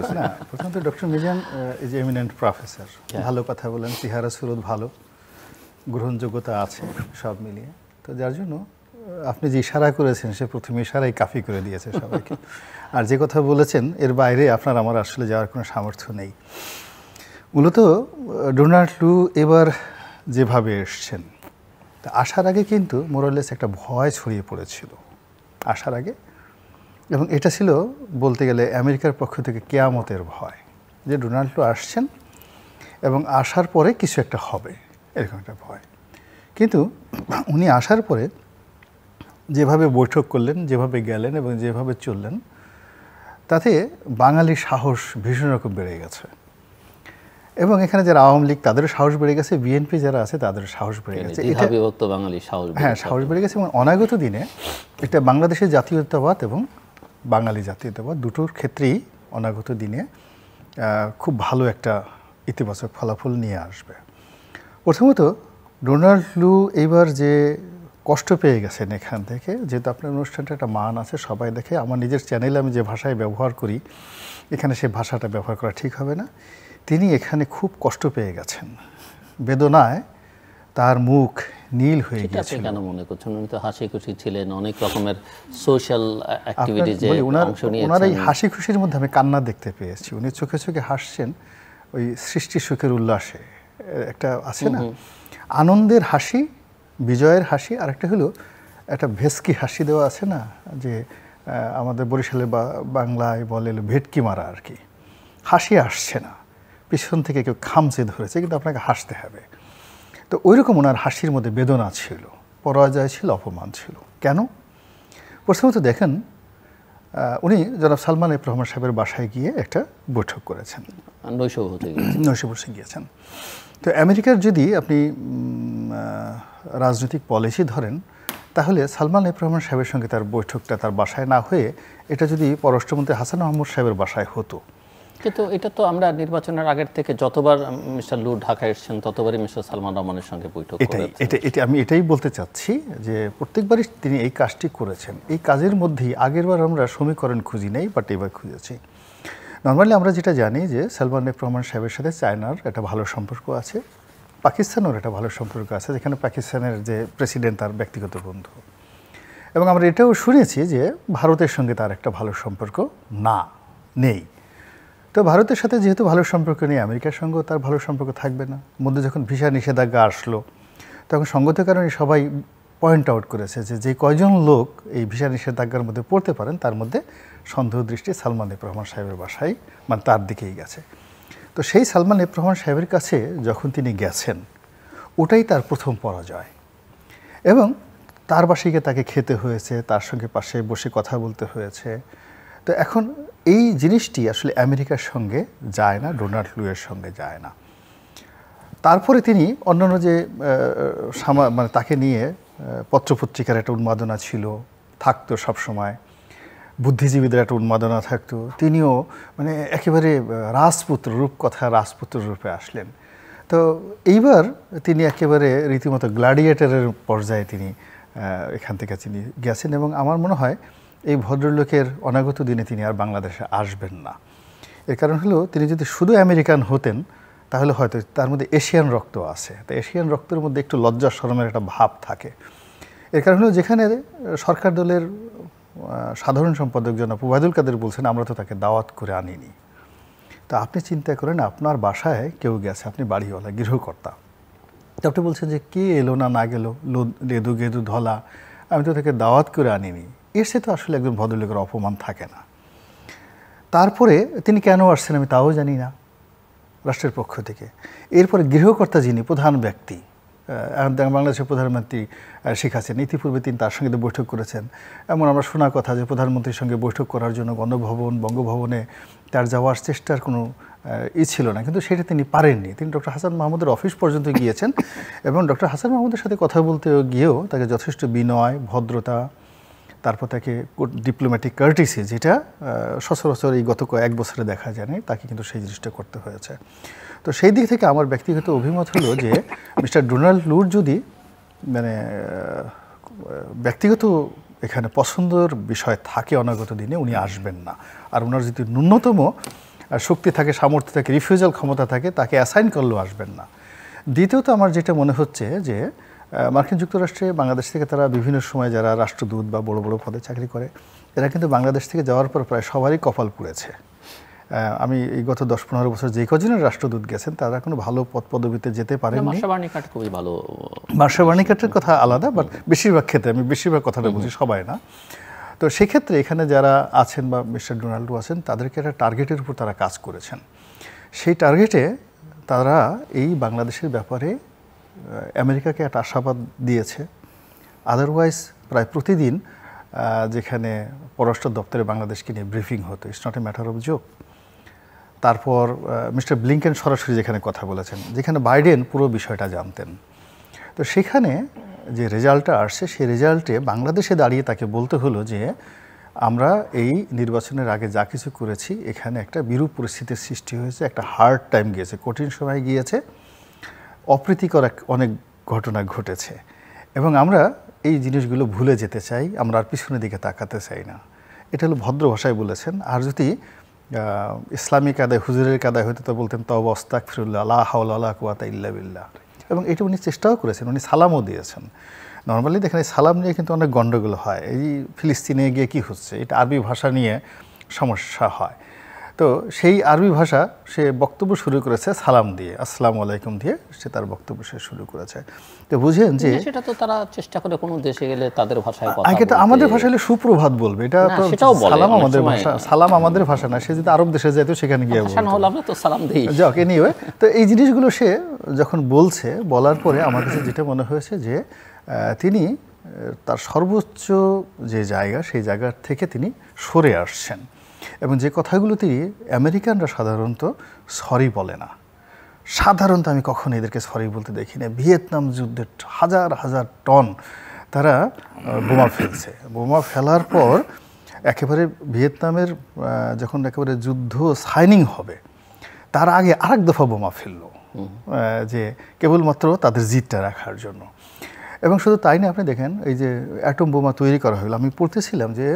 করতেছে না। প্রথমত doctor Mizan is eminent professor, ভালো কথা বলেন, চেহারা সুরত ভালো, গ্রহণযোগ্যতা আছে সব মিলিয়ে। তো যার জন্য আপনি যে ইশারা করেছেন সে প্রথমে ইশারাই কাফি করে দিয়েছে সবাইকে। আর যে কথা বলেছেন এর বাইরে আপনার আমার আসলে যাওয়ার কোনো সামর্থ্য নেই। মূলত ডোনাল্ড লু এবার যেভাবে এসছেন, তা আসার আগে কিন্তু মোরালেস একটা ভয় ছড়িয়ে পড়েছিল আসার আগে, এবং এটা ছিল বলতে গেলে আমেরিকার পক্ষ থেকে কেয়ামতের ভয়, যে ডোনাল্ড লু আসছেন এবং আসার পরে কিছু একটা হবে, এরকম একটা ভয়। কিন্তু উনি আসার পরে যেভাবে বৈঠক করলেন, যেভাবে গেলেন এবং যেভাবে চললেন, তাতে বাঙালির সাহস ভীষণ রকম বেড়ে গেছে। এবং এখানে যারা আওয়ামী লীগ তাদেরও সাহস বেড়ে গেছে, বিএনপি যারা আছে তাদেরও সাহস বেড়ে গেছে। এটা বিভক্ত বাঙালির সাহস, হ্যাঁ, সাহস বেড়ে গেছে। এবং অনাগত দিনে এটা বাংলাদেশের জাতীয়তাবাদ এবং বাঙালি জাতীয়তাবাদ দুটোর ক্ষেত্রেই অনাগত দিনে খুব ভালো একটা ইতিবাচক ফলাফল নিয়ে আসবে। প্রথমত ডোনাল্ড লু এইবার যে কষ্ট পেয়ে গেছেন এখান থেকে, যেহেতু আপনার অনুষ্ঠানটা একটা মান আছে, সবাই দেখে। আমার নিজের চ্যানেলে আমি যে ভাষায় ব্যবহার করি এখানে সে ভাষাটা ব্যবহার করা ঠিক হবে না। তিনি এখানে খুব কষ্ট পেয়ে গেছেন, বেদনায় তার মুখ নীল হয়ে গিয়েছিল। কেন মনে করছেন? উনি তো হাসি খুশি ছিলেন, অনেক রকমের সোশ্যাল অ্যাক্টিভিটিজে অংশ নিয়েছেন। ওনার এই হাসি খুশির মধ্যে আমি কান্না দেখতে পেয়েছি। উনি চোখে চোখে হাসছেন, ওই সৃষ্টি সুখের উল্লাসে একটা আছে না, আনন্দের হাসি, বিজয়ের হাসি। আর একটা হলো একটা ভেসকি হাসি দেওয়া আছে না, যে আমাদের বরিশালে বাংলায় বলে ভেটকি মারা আর কি। হাসি আসছে না, পিছন থেকে কেউ খামচে ধরেছে, কিন্তু আপনাকে হাসতে হবে। তো ওইরকম ওনার হাসির মধ্যে বেদনা ছিল, পরাজয় ছিল, অপমান ছিল। কেন? প্রথমত দেখেন, উনি জনাব সালমান এফ রহমান সাহেবের বাসায় গিয়ে একটা বৈঠক করেছেন, নৈশভোজে গিয়েছেন। তো আমেরিকার যদি আপনি রাজনৈতিক পলিসি ধরেন, তাহলে সালমান এফ রহমান সাহেবের সঙ্গে তার বৈঠকটা তার বাসায় না হয়ে এটা যদি পররাষ্ট্রমন্ত্রী হাসান মাহমুদ সাহেবের বাসায় হতো। কিন্তু এটা তো আমরা নির্বাচনের আগের থেকে যতবার মিস্টার লু ঢাকা এসেছেন ততবারই মিস্টার সালমান রহমানের সঙ্গে বৈঠক করেছেন। আমি এটাই বলতে চাচ্ছি যে প্রত্যেকবারই তিনি এই কাজটি করেছেন। এই কাজের মধ্যেই আগেরবার আমরা সমীকরণ খুঁজি নাই, বাট এবার খুঁজেছি। নর্মালি আমরা যেটা জানি যে সালমান এফ রহমান সাহেবের সাথে চায়নার একটা ভালো সম্পর্ক আছে, পাকিস্তানেরও একটা ভালো সম্পর্ক আছে, যেখানে পাকিস্তানের যে প্রেসিডেন্ট তার ব্যক্তিগত বন্ধু। এবং আমরা এটাও শুনেছি যে ভারতের সঙ্গে তার একটা ভালো সম্পর্ক নেই। তো ভারতের সাথে যেহেতু ভালো সম্পর্ক নেই, আমেরিকার সঙ্গেও তার ভালো সম্পর্ক থাকবে না। মধ্যে যখন ভিসা নিষেধাজ্ঞা আসলো, তখন সঙ্গত কারণে সবাই পয়েন্ট আউট করেছে যে কয়জন লোক এই ভিসা নিষেধাজ্ঞার মধ্যে পড়তে পারেন, তার মধ্যে সন্দেহ দৃষ্টি সালমান এফ রহমান সাহেবের বাসায়, মানে তার দিকেই গেছে। তো সেই সালমান এফ রহমান সাহেবের কাছে যখন তিনি গেছেন, ওটাই তার প্রথম পরাজয়। এবং তার বাসায় গিয়ে তাকে খেতে হয়েছে, তার সঙ্গে পাশে বসে কথা বলতে হয়েছে। তো এখন এই জিনিসটি আসলে আমেরিকার সঙ্গে যায় না, ডোনাল্ড লুয়ের সঙ্গে যায় না। তারপরে তিনি অন্যান্য যে মানে তাকে নিয়ে পত্রপত্রিকার একটা উন্মাদনা ছিল, থাকতো সবসময়, বুদ্ধিজীবীদের একটা উন্মাদনা থাকতো। তিনিও মানে একেবারে রাজপুত্র, রূপকথা রাজপুত্র রূপে আসলেন। তো এইবার তিনি একেবারে রীতিমতো গ্ল্যাডিয়েটরের পর্যায়ে তিনি এখান থেকে তিনি গেছেন। এবং আমার মনে হয় এই ভদ্রলোকের অনাগত দিনে তিনি আর বাংলাদেশে আসবেন না। এর কারণ হলো, তিনি যদি শুধু আমেরিকান হতেন তাহলে হয়তো তার মধ্যে এশিয়ান রক্ত আছে। তো এশিয়ান রক্তের মধ্যে একটু লজ্জা শরমের একটা ভাব থাকে। এর কারণ হলো, যেখানে সরকার দলের সাধারণ সম্পাদক জনাব ওবায়দুল কাদের বলছেন আমরা তো তাকে দাওয়াত করে আনিনি। তো আপনি চিন্তা করেন, আপনার বাসায় কেউ গেছে, আপনি বাড়িওয়ালা, গৃহকর্তা, তো আপনি বলছেন যে কে এলো না গেল, লেদু গেদু ধলা, আমি তো তাকে দাওয়াত করে আনিনি। এর সে তো আসলে একজন ভদ্রলোকের অপমান থাকে না। তারপরে তিনি কেন আসছেন আমি তাও জানি না রাষ্ট্রের পক্ষ থেকে। এরপরে গৃহকর্তা যিনি প্রধান ব্যক্তি, বাংলাদেশের প্রধানমন্ত্রী শেখ হাসিনা, ইতিপূর্বে তিনি তার সঙ্গে বৈঠক করেছেন। এমন আমরা শোনা কথা যে প্রধানমন্ত্রীর সঙ্গে বৈঠক করার জন্য গণভবন, বঙ্গভবনে তার যাওয়ার চেষ্টার কোনো ছিল না, কিন্তু সেটা তিনি পারেননি। তিনি ডক্টর হাসান মাহমুদের অফিস পর্যন্ত গিয়েছেন এবং ডক্টর হাসান মাহমুদের সাথে কথা বলতে গিয়েও তাকে যথেষ্ট বিনয়, ভদ্রতা, তারপর তাকে ডিপ্লোম্যাটিক কার্টিসি, যেটা সচরাচর এই গত এক বছরে দেখা যায়নি, তাকে কিন্তু সেই জিনিসটা করতে হয়েছে। তো সেই দিক থেকে আমার ব্যক্তিগত অভিমত হলো যে মিস্টার ডোনাল্ড লুর যদি মানে ব্যক্তিগত এখানে পছন্দের বিষয় থাকে অনাগত দিনে, উনি আসবেন না। আর ওনার যদি ন্যূনতম শক্তি থাকে, সামর্থ্য থাকে, রিফিউজাল ক্ষমতা থাকে, তাকে অ্যাসাইন করলেও আসবেন না। দ্বিতীয়ত আমার যেটা মনে হচ্ছে যে মার্কিন যুক্তরাষ্ট্রে বাংলাদেশ থেকে তারা বিভিন্ন সময় যারা রাষ্ট্রদূত বা বড় বড় পদে চাকরি করে, এরা কিন্তু বাংলাদেশ থেকে যাওয়ার পর প্রায় সবারই কপাল পুড়েছে। আমি এই গত 10-15 বছর যে কজনের রাষ্ট্রদূত গেছেন তারা কোনো ভালো পদ পদবিতে যেতে পারেননি। মার্শা বার্নিকাটের কথা আলাদা, বাট বেশিরভাগ ক্ষেত্রে, আমি বেশিরভাগ কথাটা বুঝি, সবাই না। তো সেক্ষেত্রে এখানে যারা আছেন বা মিস্টার ডোনাল্ডও আছেন, তাদেরকে একটা টার্গেটের উপর তারা কাজ করেছেন। সেই টার্গেটে তারা এই বাংলাদেশের ব্যাপারে আমেরিকাকে একটা আশাবাদ দিয়েছে। আদারওয়াইজ প্রায় প্রতিদিন যেখানে পররাষ্ট্র দপ্তরে বাংলাদেশকে নিয়ে ব্রিফিং হতো, it's not a matter of joke. তারপর মিস্টার ব্লিংকেন সরাসরি যেখানে কথা বলেছেন, যেখানে বাইডেন পুরো বিষয়টা জানতেন। তো সেখানে যে রেজাল্টটা আসছে, সেই রেজাল্টে বাংলাদেশে দাঁড়িয়ে তাকে বলতে হলো যে আমরা এই নির্বাচনের আগে যা কিছু করেছি, এখানে একটা বিরূপ পরিস্থিতির সৃষ্টি হয়েছে, একটা হার্ড টাইম গিয়েছে, কঠিন সময় গিয়েছে, অপ্রীতিকর অনেক ঘটনা ঘটেছে, এবং আমরা এই জিনিসগুলো ভুলে যেতে চাই, আমরা আর পিছনের দিকে তাকাতে চাই না। এটা হলো ভদ্র ভাষায় বলেছেন। আর যদি ইসলামিক আদায়, হুজুরের কাদায় হয়তো তো বলতেন তওবা আস্তাগফিরুল্লাহ, লা হাওলা ওয়ালা কুওয়াতা ইল্লা বিল্লাহ। এবং এটা উনি চেষ্টাও করেছেন, উনি সালামও দিয়েছেন। নর্মালি দেখেন এই সালাম নিয়ে কিন্তু অনেক গণ্ডগোল হয়। এই ফিলিস্তিনে গিয়ে কি হচ্ছে, এটা আরবি ভাষা নিয়ে সমস্যা হয়। তো সেই আরবি ভাষা সে বক্তব্য শুরু করেছে সালাম দিয়ে, আসসালামু আলাইকুম দিয়ে সে তার বক্তব্য সে শুরু করেছে। তো বুঝেন যে সেটা তো তারা চেষ্টা করে কোনো দেশে গেলে তাদের ভাষায় কথা আগে তো আমাদের ভাষা হলে সুপ্রভাত বলবে, এটা তো সালাম আমাদের ভাষা, সালাম আমাদের ভাষা না। সে যদি আরব দেশে যায় তো সেখানে গিয়ে বলবে আমরা তো সালাম দেই। যাক, এনিওয়ে, তো এই জিনিসগুলো সে যখন বলছে, বলার পরে আমার কাছে যেটা মনে হয়েছে যে তিনি তার সর্বোচ্চ যে জায়গা, সেই জায়গা থেকে তিনি সরে আসছেন। এবং যে কথাগুলো তিনি, আমেরিকানরা সাধারণত সরি বলে না, সাধারণত আমি কখনো এদেরকে সরি বলতে দেখি না। ভিয়েতনাম যুদ্ধে হাজার হাজার টন তারা বোমা ফেলছে, বোমা ফেলার পর একেবারে ভিয়েতনামের যখন একেবারে যুদ্ধ সাইনিং হবে তার আগে আরেক দফা বোমা ফেললো, যে কেবলমাত্র তাদের জিতটা রাখার জন্য। এবং শুধু তাই না, আপনি দেখেন এই যে অ্যাটম বোমা তৈরি করা হলো, আমি পড়তেছিলাম যে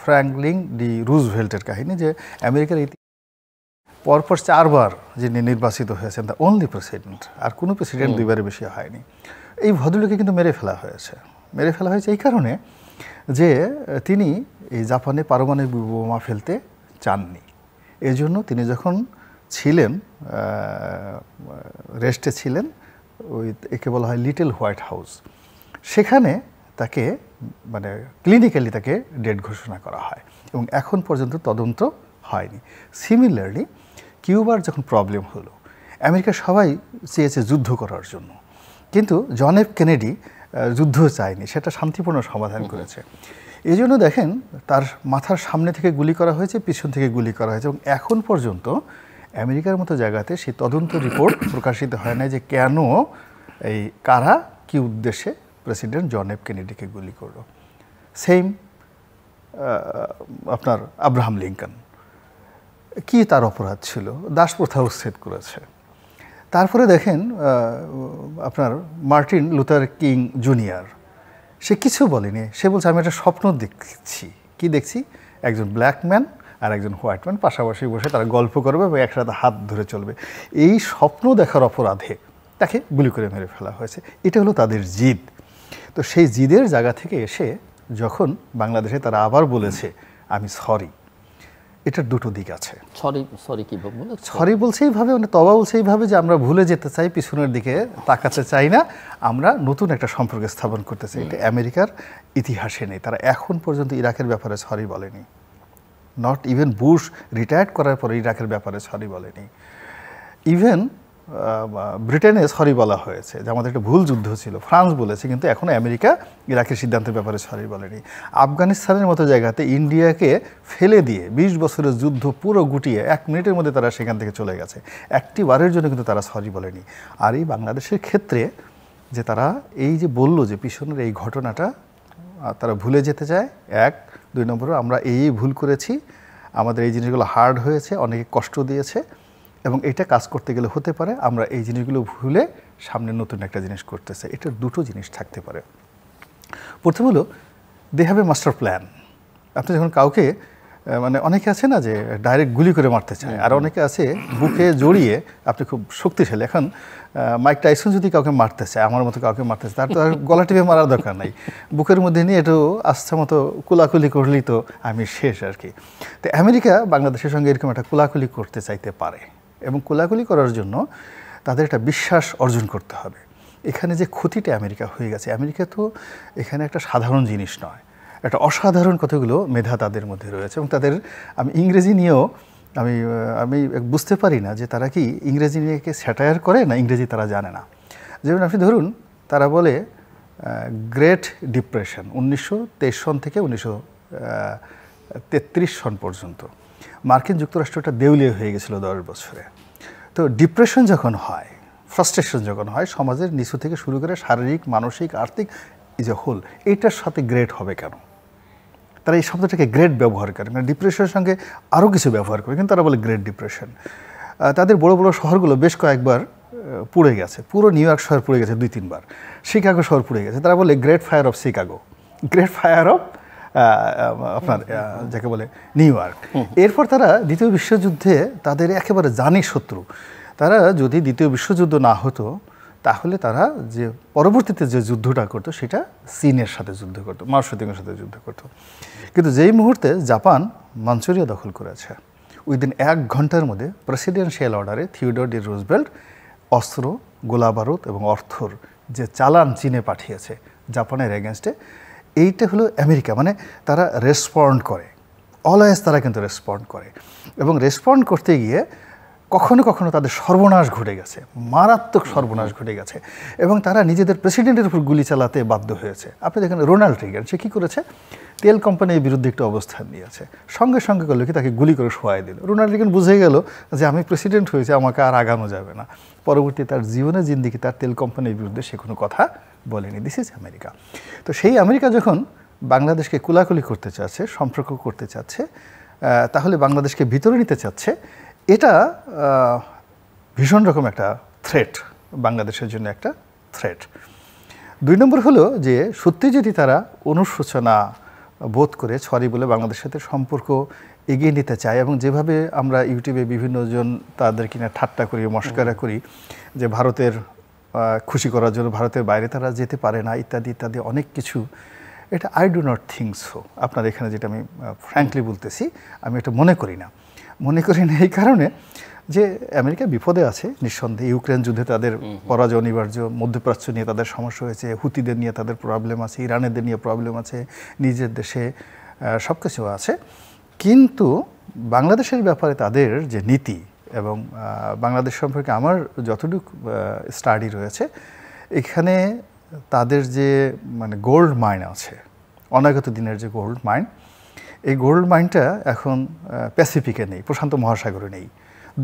ফ্র্যাঙ্কলিন ডি রুজভেল্টের কাহিনী, যে আমেরিকার পরপর 4 বার যিনি নির্বাচিত হয়েছেন, দ্য অনলি প্রেসিডেন্ট, আর কোনো প্রেসিডেন্ট 2 বারের বেশি হয়নি। এই ভদ্রলোককে কিন্তু মেরে ফেলা হয়েছে এই কারণে যে তিনি এই জাপানে পারমাণবিক বোমা ফেলতে চাননি। এজন্য তিনি যখন ছিলেন, রেস্টে ছিলেন, ওই একে বলা হয় লিটল হোয়াইট হাউস, সেখানে তাকে মানে ক্লিনিক্যালি তাকে ডেড ঘোষণা করা হয় এবং এখন পর্যন্ত তদন্ত হয়নি। সিমিলারলি কিউবার যখন প্রবলেম হলো, আমেরিকা সবাই চেয়েছে যুদ্ধ করার জন্য, কিন্তু জন এফ কেনেডি যুদ্ধ চায়নি, সেটা শান্তিপূর্ণ সমাধান করেছে। এই জন্য দেখেন তার মাথার সামনে থেকে গুলি করা হয়েছে, পিছন থেকে গুলি করা হয়েছে, এবং এখন পর্যন্ত আমেরিকার মতো জায়গাতে সেই তদন্ত রিপোর্ট প্রকাশিত হয় না যে কেন এই কারা কি উদ্দেশ্যে প্রেসিডেন্ট জন এফ কেনেডিকে গুলি করলো। সেম আপনার আব্রাহাম লিঙ্কন, কি তার অপরাধ ছিল? দাসপ্রথা উচ্ছেদ করেছে। তারপরে দেখেন আপনার মার্টিন লুথার কিং জুনিয়র, সে কিছু বলেনি, সে বলছে আমি একটা স্বপ্ন দেখছি। কি দেখছি? একজন ব্ল্যাক ম্যান আর একজন হোয়াইট ম্যান পাশাপাশি বসে তারা গল্প করবে এবং একসাথে হাত ধরে চলবে। এই স্বপ্ন দেখার অপরাধে তাকে গুলি করে মেরে ফেলা হয়েছে। এটা হলো তাদের জিদ। তো সেই জিদের জায়গা থেকে এসে যখন বাংলাদেশে তারা আবার বলেছে আমি সরি, এটার দুটো দিক আছে। সরি বলছে এইভাবে, মানে তবা বলছে এইভাবে যে আমরা ভুলে যেতে চাই, পিছনের দিকে তাকাতে চাই না, আমরা নতুন একটা সম্পর্ক স্থাপন করতে চাই। এটা আমেরিকার ইতিহাসে নেই। তারা এখন পর্যন্ত ইরাকের ব্যাপারে সরি বলেনি। নট ইভেন বুশ রিটায়ার্ড করার পরে ইরাকের ব্যাপারে সরি বলেনি। ইভেন ব্রিটেনে সরি বলা হয়েছে যে আমাদের একটা ভুল যুদ্ধ ছিল, ফ্রান্স বলেছে, কিন্তু এখনও আমেরিকা ইরাকের সিদ্ধান্তের ব্যাপারে সরি বলেনি। আফগানিস্তানের মতো জায়গাতে ইন্ডিয়াকে ফেলে দিয়ে 20 বছরের যুদ্ধ পুরো গুটিয়ে 1 মিনিটের মধ্যে তারা সেখান থেকে চলে গেছে, একটি বারের জন্য কিন্তু তারা সরি বলেনি। আর এই বাংলাদেশের ক্ষেত্রে যে তারা এই যে বলল যে পিছনের এই ঘটনাটা তারা ভুলে যেতে চায়, 1, 2 নম্বরে আমরা এই ভুল করেছি, আমাদের এই জিনিসগুলো হার্ড হয়েছে, অনেকে কষ্ট দিয়েছে, এবং এটা কাজ করতে গেলে হতে পারে আমরা এই জিনিসগুলো ভুলে সামনে নতুন একটা জিনিস করতেছে। এটার দুটো জিনিস থাকতে পারে। প্রথম হলো they have a master plan. আপনি যখন কাউকে মানে অনেকে আছে না যে ডাইরেক্ট গুলি করে মারতে চায়, আর অনেকে আছে বুকে জড়িয়ে আপনি খুব শক্তিশালী। এখন মাইক টাইসন যদি কাউকে মারতে চায়, আমার মতো কাউকে মারতে চায়, তার তো আর গলা টিপে মারার দরকার নাই, বুকের মধ্যে নিয়ে একটু আস্থা মতো কুলাকুলি করলেই তো আমি শেষ আর কি। তো আমেরিকা বাংলাদেশের সঙ্গে এরকম একটা কুলাকুলি করতে চাইতে পারে, এবং কুলাকুলি করার জন্য তাদের একটা বিশ্বাস অর্জন করতে হবে। এখানে যে ক্ষতিটা আমেরিকা হয়ে গেছে, আমেরিকা তো এখানে একটা সাধারণ জিনিস নয়, একটা অসাধারণ কতগুলো মেধা তাদের মধ্যে রয়েছে। এবং তাদের আমি ইংরেজি নিয়েও আমি বুঝতে পারি না যে তারা কি ইংরেজি নিয়ে স্যাটায়ার করে না ইংরেজি তারা জানে না। যেমন আপনি ধরুন, তারা বলে গ্রেট ডিপ্রেশন 1923 সন থেকে 1933 সন পর্যন্ত মার্কিন যুক্তরাষ্ট্রটা দেউলিয়া হয়ে গেছিল 10 বছরে। তো ডিপ্রেশন যখন হয়, ফ্রাস্ট্রেশন যখন হয়, সমাজের নিচু থেকে শুরু করে শারীরিক, মানসিক, আর্থিক ইজ এ হোল, এইটার সাথে গ্রেট হবে কেন? তারা এই শব্দটাকে গ্রেট ব্যবহার করে, মানে ডিপ্রেশনের সঙ্গে আরও কিছু ব্যবহার করে, কিন্তু তারা বলে গ্রেট ডিপ্রেশন। তাদের বড় বড় শহরগুলো বেশ কয়েকবার পুড়ে গেছে, পুরো নিউ ইয়র্ক শহর পুড়ে গেছে 2-3 বার, শিকাগো শহর পুড়ে গেছে। তারা বলে great fire of Chicago, great fire of আপনার যাকে বলে নিউ ইয়র্ক। এরপর তারা দ্বিতীয় বিশ্বযুদ্ধে তাদের একেবারে জানি শত্রু। তারা যদি দ্বিতীয় বিশ্বযুদ্ধ না হতো, তাহলে তারা যে পরবর্তীতে যে যুদ্ধটা করতো সেটা চীনের সাথে যুদ্ধ করতো, মাও সেতুংয়ের সাথে যুদ্ধ করতো। কিন্তু যেই মুহূর্তে জাপান মাঞ্চুরিয়া দখল করেছে, উইদিন 1 ঘন্টার মধ্যে প্রেসিডেন্সিয়াল অর্ডারে থিওডর ডি রুজভেল্ট অস্ত্র, গোলাবারুদ এবং অর্থর যে চালান চীনে পাঠিয়েছে জাপানের এগেনস্টে, এইটা হলো আমেরিকা। মানে তারা রেসপন্ড করে, অলওয়েজ তারা কিন্তু রেসপন্ড করে, এবং রেসপন্ড করতে গিয়ে কখনো কখনো তাদের সর্বনাশ ঘটে গেছে, মারাত্মক সর্বনাশ ঘটে গেছে, এবং তারা নিজেদের প্রেসিডেন্টের উপর গুলি চালাতে বাধ্য হয়েছে। আপনি দেখেন রোনাল্ড রিগান, সে কী করেছে, তেল কোম্পানির বিরুদ্ধে একটা অবস্থান নিয়েছে, সঙ্গে সঙ্গে করলো কি তাকে গুলি করে শোয়াই দিল। রোনাল্ড রিগান বুঝে গেল যে আমি প্রেসিডেন্ট হয়েছে, আমাকে আর আগানো যাবে না। পরবর্তী তার জীবনে জিন্দিগি তার তেল কোম্পানির বিরুদ্ধে সে কোনো কথা বলেনি। This is America. তো সেই আমেরিকা যখন বাংলাদেশকে কুলাকুলি করতে চাচ্ছে, সম্পর্ক করতে চাচ্ছে, তাহলে বাংলাদেশকে ভিতরে নিতে চাচ্ছে, এটা ভীষণ রকম একটা থ্রেট, বাংলাদেশের জন্য একটা থ্রেট। 2 নম্বর হলো যে সত্যি যদি তারা অনুশোচনা বোধ করে সরি বলে বাংলাদেশের সাথে সম্পর্ক এগিয়ে নিতে চায়, এবং যেভাবে আমরা ইউটিউবে বিভিন্ন জন তাদের কিনা ঠাট্টা করি, মস্করা করি যে ভারতের খুশি করার জন্য ভারতের বাইরে তারা যেতে পারে না, ইত্যাদি ইত্যাদি অনেক কিছু, এটা I do not think so. আপনার এখানে যেটা আমি ফ্র্যাঙ্কলি বলতেছি, আমি এটা মনে করি না এই কারণে যে আমেরিকা বিপদে আছে নিঃসন্দেহে। ইউক্রেন যুদ্ধে তাদের পরাজয় অনিবার্য, মধ্যপ্রাচ্য নিয়ে তাদের সমস্যা হয়েছে, হুতিদের নিয়ে তাদের প্রবলেম আছে, ইরানেদের নিয়ে প্রবলেম আছে, নিজের দেশে সব কিছু আছে। কিন্তু বাংলাদেশের ব্যাপারে তাদের যে নীতি, এবং বাংলাদেশ সম্পর্কে আমার যতটুকু স্টাডি রয়েছে, এখানে তাদের যে মানে গোল্ড মাইন আছে, অনাগত দিনের যে গোল্ড মাইন, এই গোল্ড মাইনটা এখন প্যাসিফিকে নেই, প্রশান্ত মহাসাগরে নেই,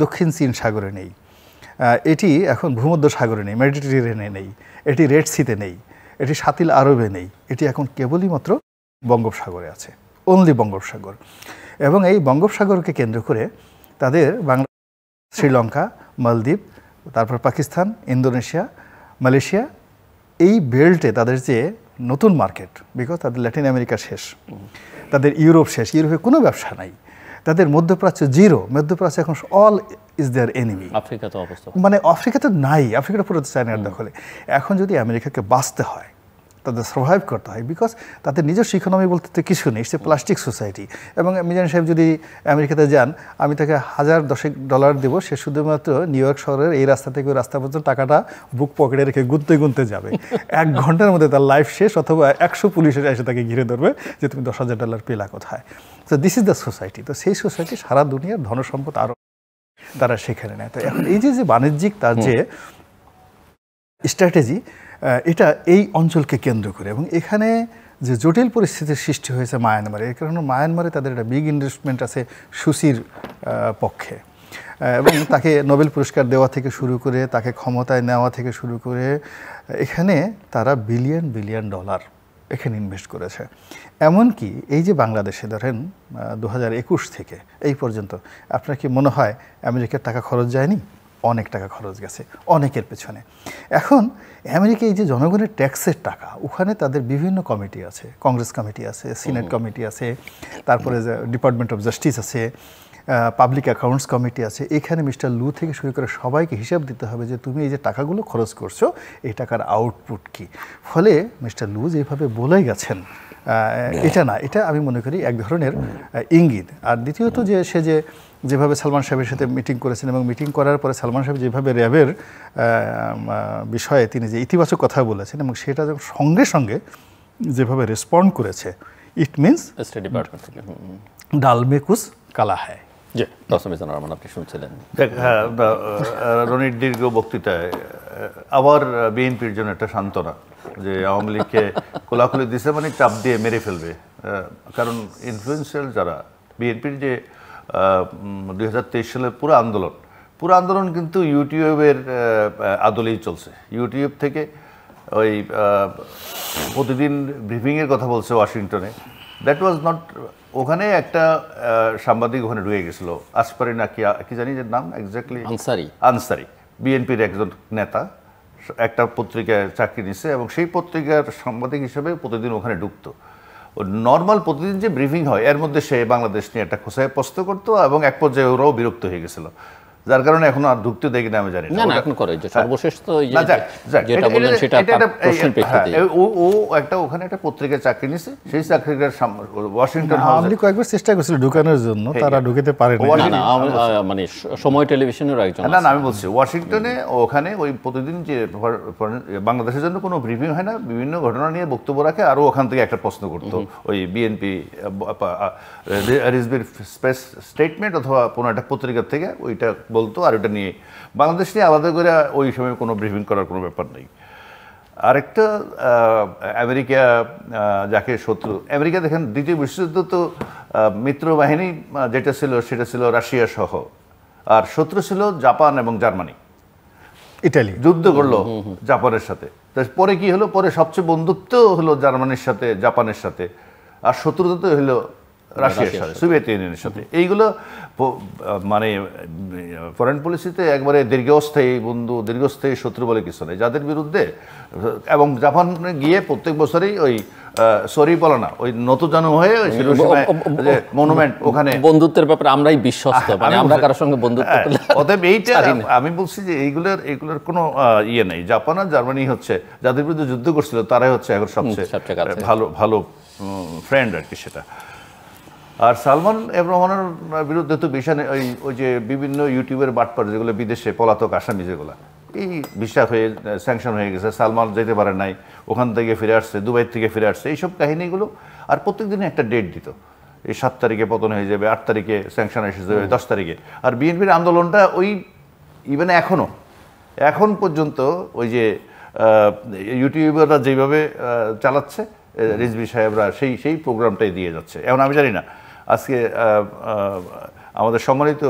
দক্ষিণ চীন সাগরে নেই, এটি এখন ভূমধ্য সাগরে নেই, মেডিটেরিয়ানে নেই, এটি রেড সিতে নেই, এটি সাতিল আরবে নেই, এটি এখন কেবলই মাত্র বঙ্গোপসাগরে আছে, অনলি বঙ্গোপসাগর। এবং এই বঙ্গোপসাগরকে কেন্দ্র করে তাদের বাংলাদেশ, শ্রীলঙ্কা, মালদ্বীপ, তারপর পাকিস্তান, ইন্দোনেশিয়া, মালয়েশিয়া, এই বেল্টে তাদের যে নতুন মার্কেট, বিকজ তাদের ল্যাটিন আমেরিকা শেষ, তাদের ইউরোপ শেষ, ইউরোপে কোনো ব্যবসা নাই, তাদের মধ্যপ্রাচ্য জিরো, মধ্যপ্রাচ্য এখন অল ইজ দেয়ার এনিমি। আফ্রিকাতে অবস্থা মানে আফ্রিকাতে নাই, আফ্রিকাটা পুরো চায়নার দখলে। এখন যদি আমেরিকাকে বাঁচতে হয়, তাদের সার্ভাইভ করতে হয়, বিকজ তাদের নিজস্ব ইকোনমি বলতে তো কিছু নেই, সে প্লাস্টিক সোসাইটি। এবং মিজান সাহেব যদি আমেরিকাতে যান, আমি তাকে $1000 দেবো, সে শুধুমাত্র নিউ ইয়র্ক শহরের এই রাস্তা থেকে ওই রাস্তা পর্যন্ত টাকাটা বুক পকেটে রেখে গুনতে গুনতে যাবে। 1 ঘন্টার মধ্যে তার লাইফ শেষ, অথবা 100 পুলিশের এসে তাকে ঘিরে ধরবে যে তুমি $10,000 পেলা কোথায়। তো দিস ইজ দ্য সোসাইটি। তো সেই সোসাইটি সারা দুনিয়ার ধনসম্পদ আরও তারা সেখানে নেয়। তো এখন এই যে বাণিজ্যিক তার যে স্ট্র্যাটেজি, এটা এই অঞ্চলকে কেন্দ্র করে, এবং এখানে যে জটিল পরিস্থিতির সৃষ্টি হয়েছে মায়ানমারে, এর কারণে মায়ানমারে তাদের একটা বিগ ইনভেস্টমেন্ট আছে সুসির পক্ষে, এবং তাকে নোবেল পুরস্কার দেওয়া থেকে শুরু করে, তাকে ক্ষমতায় নেওয়া থেকে শুরু করে, এখানে তারা বিলিয়ন বিলিয়ন ডলার এখানে ইনভেস্ট করেছে। এমনকি এই যে বাংলাদেশে ধরেন 2021 থেকে এই পর্যন্ত, আপনার কি মনে হয় আমেরিকার টাকা খরচ যায়নি? অনেক টাকা খরচ গেছে অনেকের পেছনে। এখন আমেরিকা এই যে জনগণের ট্যাক্সের টাকা, ওখানে তাদের বিভিন্ন কমিটি আছে, কংগ্রেস কমিটি আছে, সিনেট কমিটি আছে, তারপরে ডিপার্টমেন্ট অফ জাস্টিস আছে, পাবলিক অ্যাকাউন্টস কমিটি আছে। এখানে মিস্টার লু থেকে শুরু করে সবাইকে হিসাব দিতে হবে যে তুমি এই যে টাকাগুলো খরচ করছো এই টাকার আউটপুট কি। ফলে মিস্টার লু যেভাবে বলে গেছেন এটা না, এটা আমি মনে করি এক ধরনের ইঙ্গিত। আর দ্বিতীয়ত যে সে যেভাবে সালমান সাহেবের সাথে মিটিং করেছেন এবং মিটিং করার পরে সালমান সাহেব যেভাবে র্যাবের বিষয়ে তিনি যে ইতিবাচক কথা বলেছেন এবং সেটা সঙ্গে সঙ্গে যেভাবে রেসপন্ড করেছে, ইট মিনস স্টেট ডিপার্টমেন্ট থেকে ডাল মে কুছ কালা হ্যায়। জি দশমিজান রহমান আপনি শুনছিলেন। হ্যাঁ, রনির দীর্ঘ বক্তৃতায় আবার বিএনপির জন্য একটা সান্ত্বনা যে আওয়ামী লীগকে কোলাকুলি দিছে মানে চাপ দিয়ে মেরে ফেলবে। কারণ ইনফ্লুয়েন্সিয়াল যারা বিএনপির যে 2023 সালের পুরো আন্দোলন কিন্তু ইউটিউবের আদলেই চলছে। ইউটিউব থেকে ওই প্রতিদিন ব্রিফিংয়ের কথা বলছে ওয়াশিংটনে, দ্যাট ওয়াজ নট, ওখানে একটা সাংবাদিক ওখানে ঢুকে গেছিল, আসপারি না কি জানি যে নাম এক্স্যাক্টলি, আনসারি বিএনপির একজন নেতা, একটা পত্রিকায় চাকরি নিছে এবং সেই পত্রিকার সাংবাদিক হিসেবে প্রতিদিন ওখানে ঢুকতো। নর্মাল প্রতিদিন যে ব্রিফিং হয় এর মধ্যে সে বাংলাদেশ নিয়ে একটা খোসায় প্রশ্ন করতো এবং এক পর্যায়ে ওরাও বিরক্ত হয়ে গেছিল, যার কারণে এখন আর ঢুকতে দেখি না, আমি জানি না এখন করে যে সর্বশেষ তো যেটা বললেন সেটা প্রশ্নের প্রেক্ষিতে ও একটা ওখানে একটা পত্রিকায় চাকরি নিছে, সেই চাকরিটার ওয়াশিংটন হাউসে কয়েকবার চেষ্টা করেছিল ঢুকানোর জন্য, তারা ঢুকতে পারেনি। মানে সময় টেলিভিশনের একজন না আমি বলছি ওয়াশিংটনে ওখানে ওই প্রতিদিন যে বাংলাদেশের জন্য কোনো ব্রিফিং হয় না, বিভিন্ন ঘটনা নিয়ে বক্তব্য রাখে, আরও ওখান থেকে একটা প্রশ্ন করতো ওই বিএনপি রিজভির স্টেটমেন্ট অথবা কোনো একটা পত্রিকার থেকে ওইটা বলতো, আর ওটা নিয়ে বাংলাদেশ নিয়ে আলাদা করে ওই সময় কোনো ব্রিফিং করার কোনো ব্যাপার নেই। আরেকটা আমেরিকা যাকে শত্রু, আমেরিকা দেখেন দ্বিতীয় বিশ্বযুদ্ধ তো মিত্র বাহিনী যেটা ছিল সেটা ছিল রাশিয়া সহ, আর শত্রু ছিল জাপান এবং জার্মানি। ইটালি যুদ্ধ করলো জাপানের সাথে, পরে কি হলো, পরে সবচেয়ে বন্ধুত্ব হলো জার্মানির সাথে জাপানের সাথে, আর শত্রুতা তো হলো রাশিয়ার সাথে, সোভিয়েত ইউনিয়নের সাথে। এইগুলো মানে ফরেন পলিসিতে একবারে দীর্ঘস্থায়ী বন্ধু দীর্ঘস্থায়ী শত্রু বলে কিছু নেই যাদের বিরুদ্ধে। এবং জাপানে গিয়ে প্রত্যেক বছরই ওই সরি বলে না, ওই নতুন হয়ে ওই মনুমেন্ট ওখানে বন্ধুত্বের ব্যাপারে আমরাই বিশ্বস্ত, মানে আমরা কারোর সঙ্গে বন্ধুত্ব করলে অতএব এইটা আমি বলছি যে এইগুলোর কোনো ইয়ে নেই। জাপান আর জার্মানি হচ্ছে যাদের বিরুদ্ধে যুদ্ধ করছিল তারাই হচ্ছে এখন সবচেয়ে ভালো ফ্রেন্ড আর কি সেটা। আর সালমান রহমানের বিরুদ্ধে তো ওই যে বিভিন্ন ইউটিউবের বাটপার যেগুলো বিদেশে পলাতক আসামি যেগুলো, এই ভিসা হয়ে স্যাংশন হয়ে গেছে, সালমান যেতে পারে নাই, ওখান থেকে ফিরে আসছে, দুবাই থেকে ফিরে আসছে, এইসব কাহিনীগুলো। আর প্রত্যেক দিনে একটা ডেট দিত, এই 7 তারিখে পতন হয়ে যাবে, 8 তারিখে স্যাংশন এসে যাবে, 10 তারিখে। আর বিএনপির আন্দোলনটা ওই ইভেন এখন পর্যন্ত ওই যে ইউটিউবাররা যেভাবে চালাচ্ছে রিজভী সাহেবরা সেই প্রোগ্রামটাই দিয়ে যাচ্ছে। এখন আমি জানি না আজকে আমাদের সম্মানিত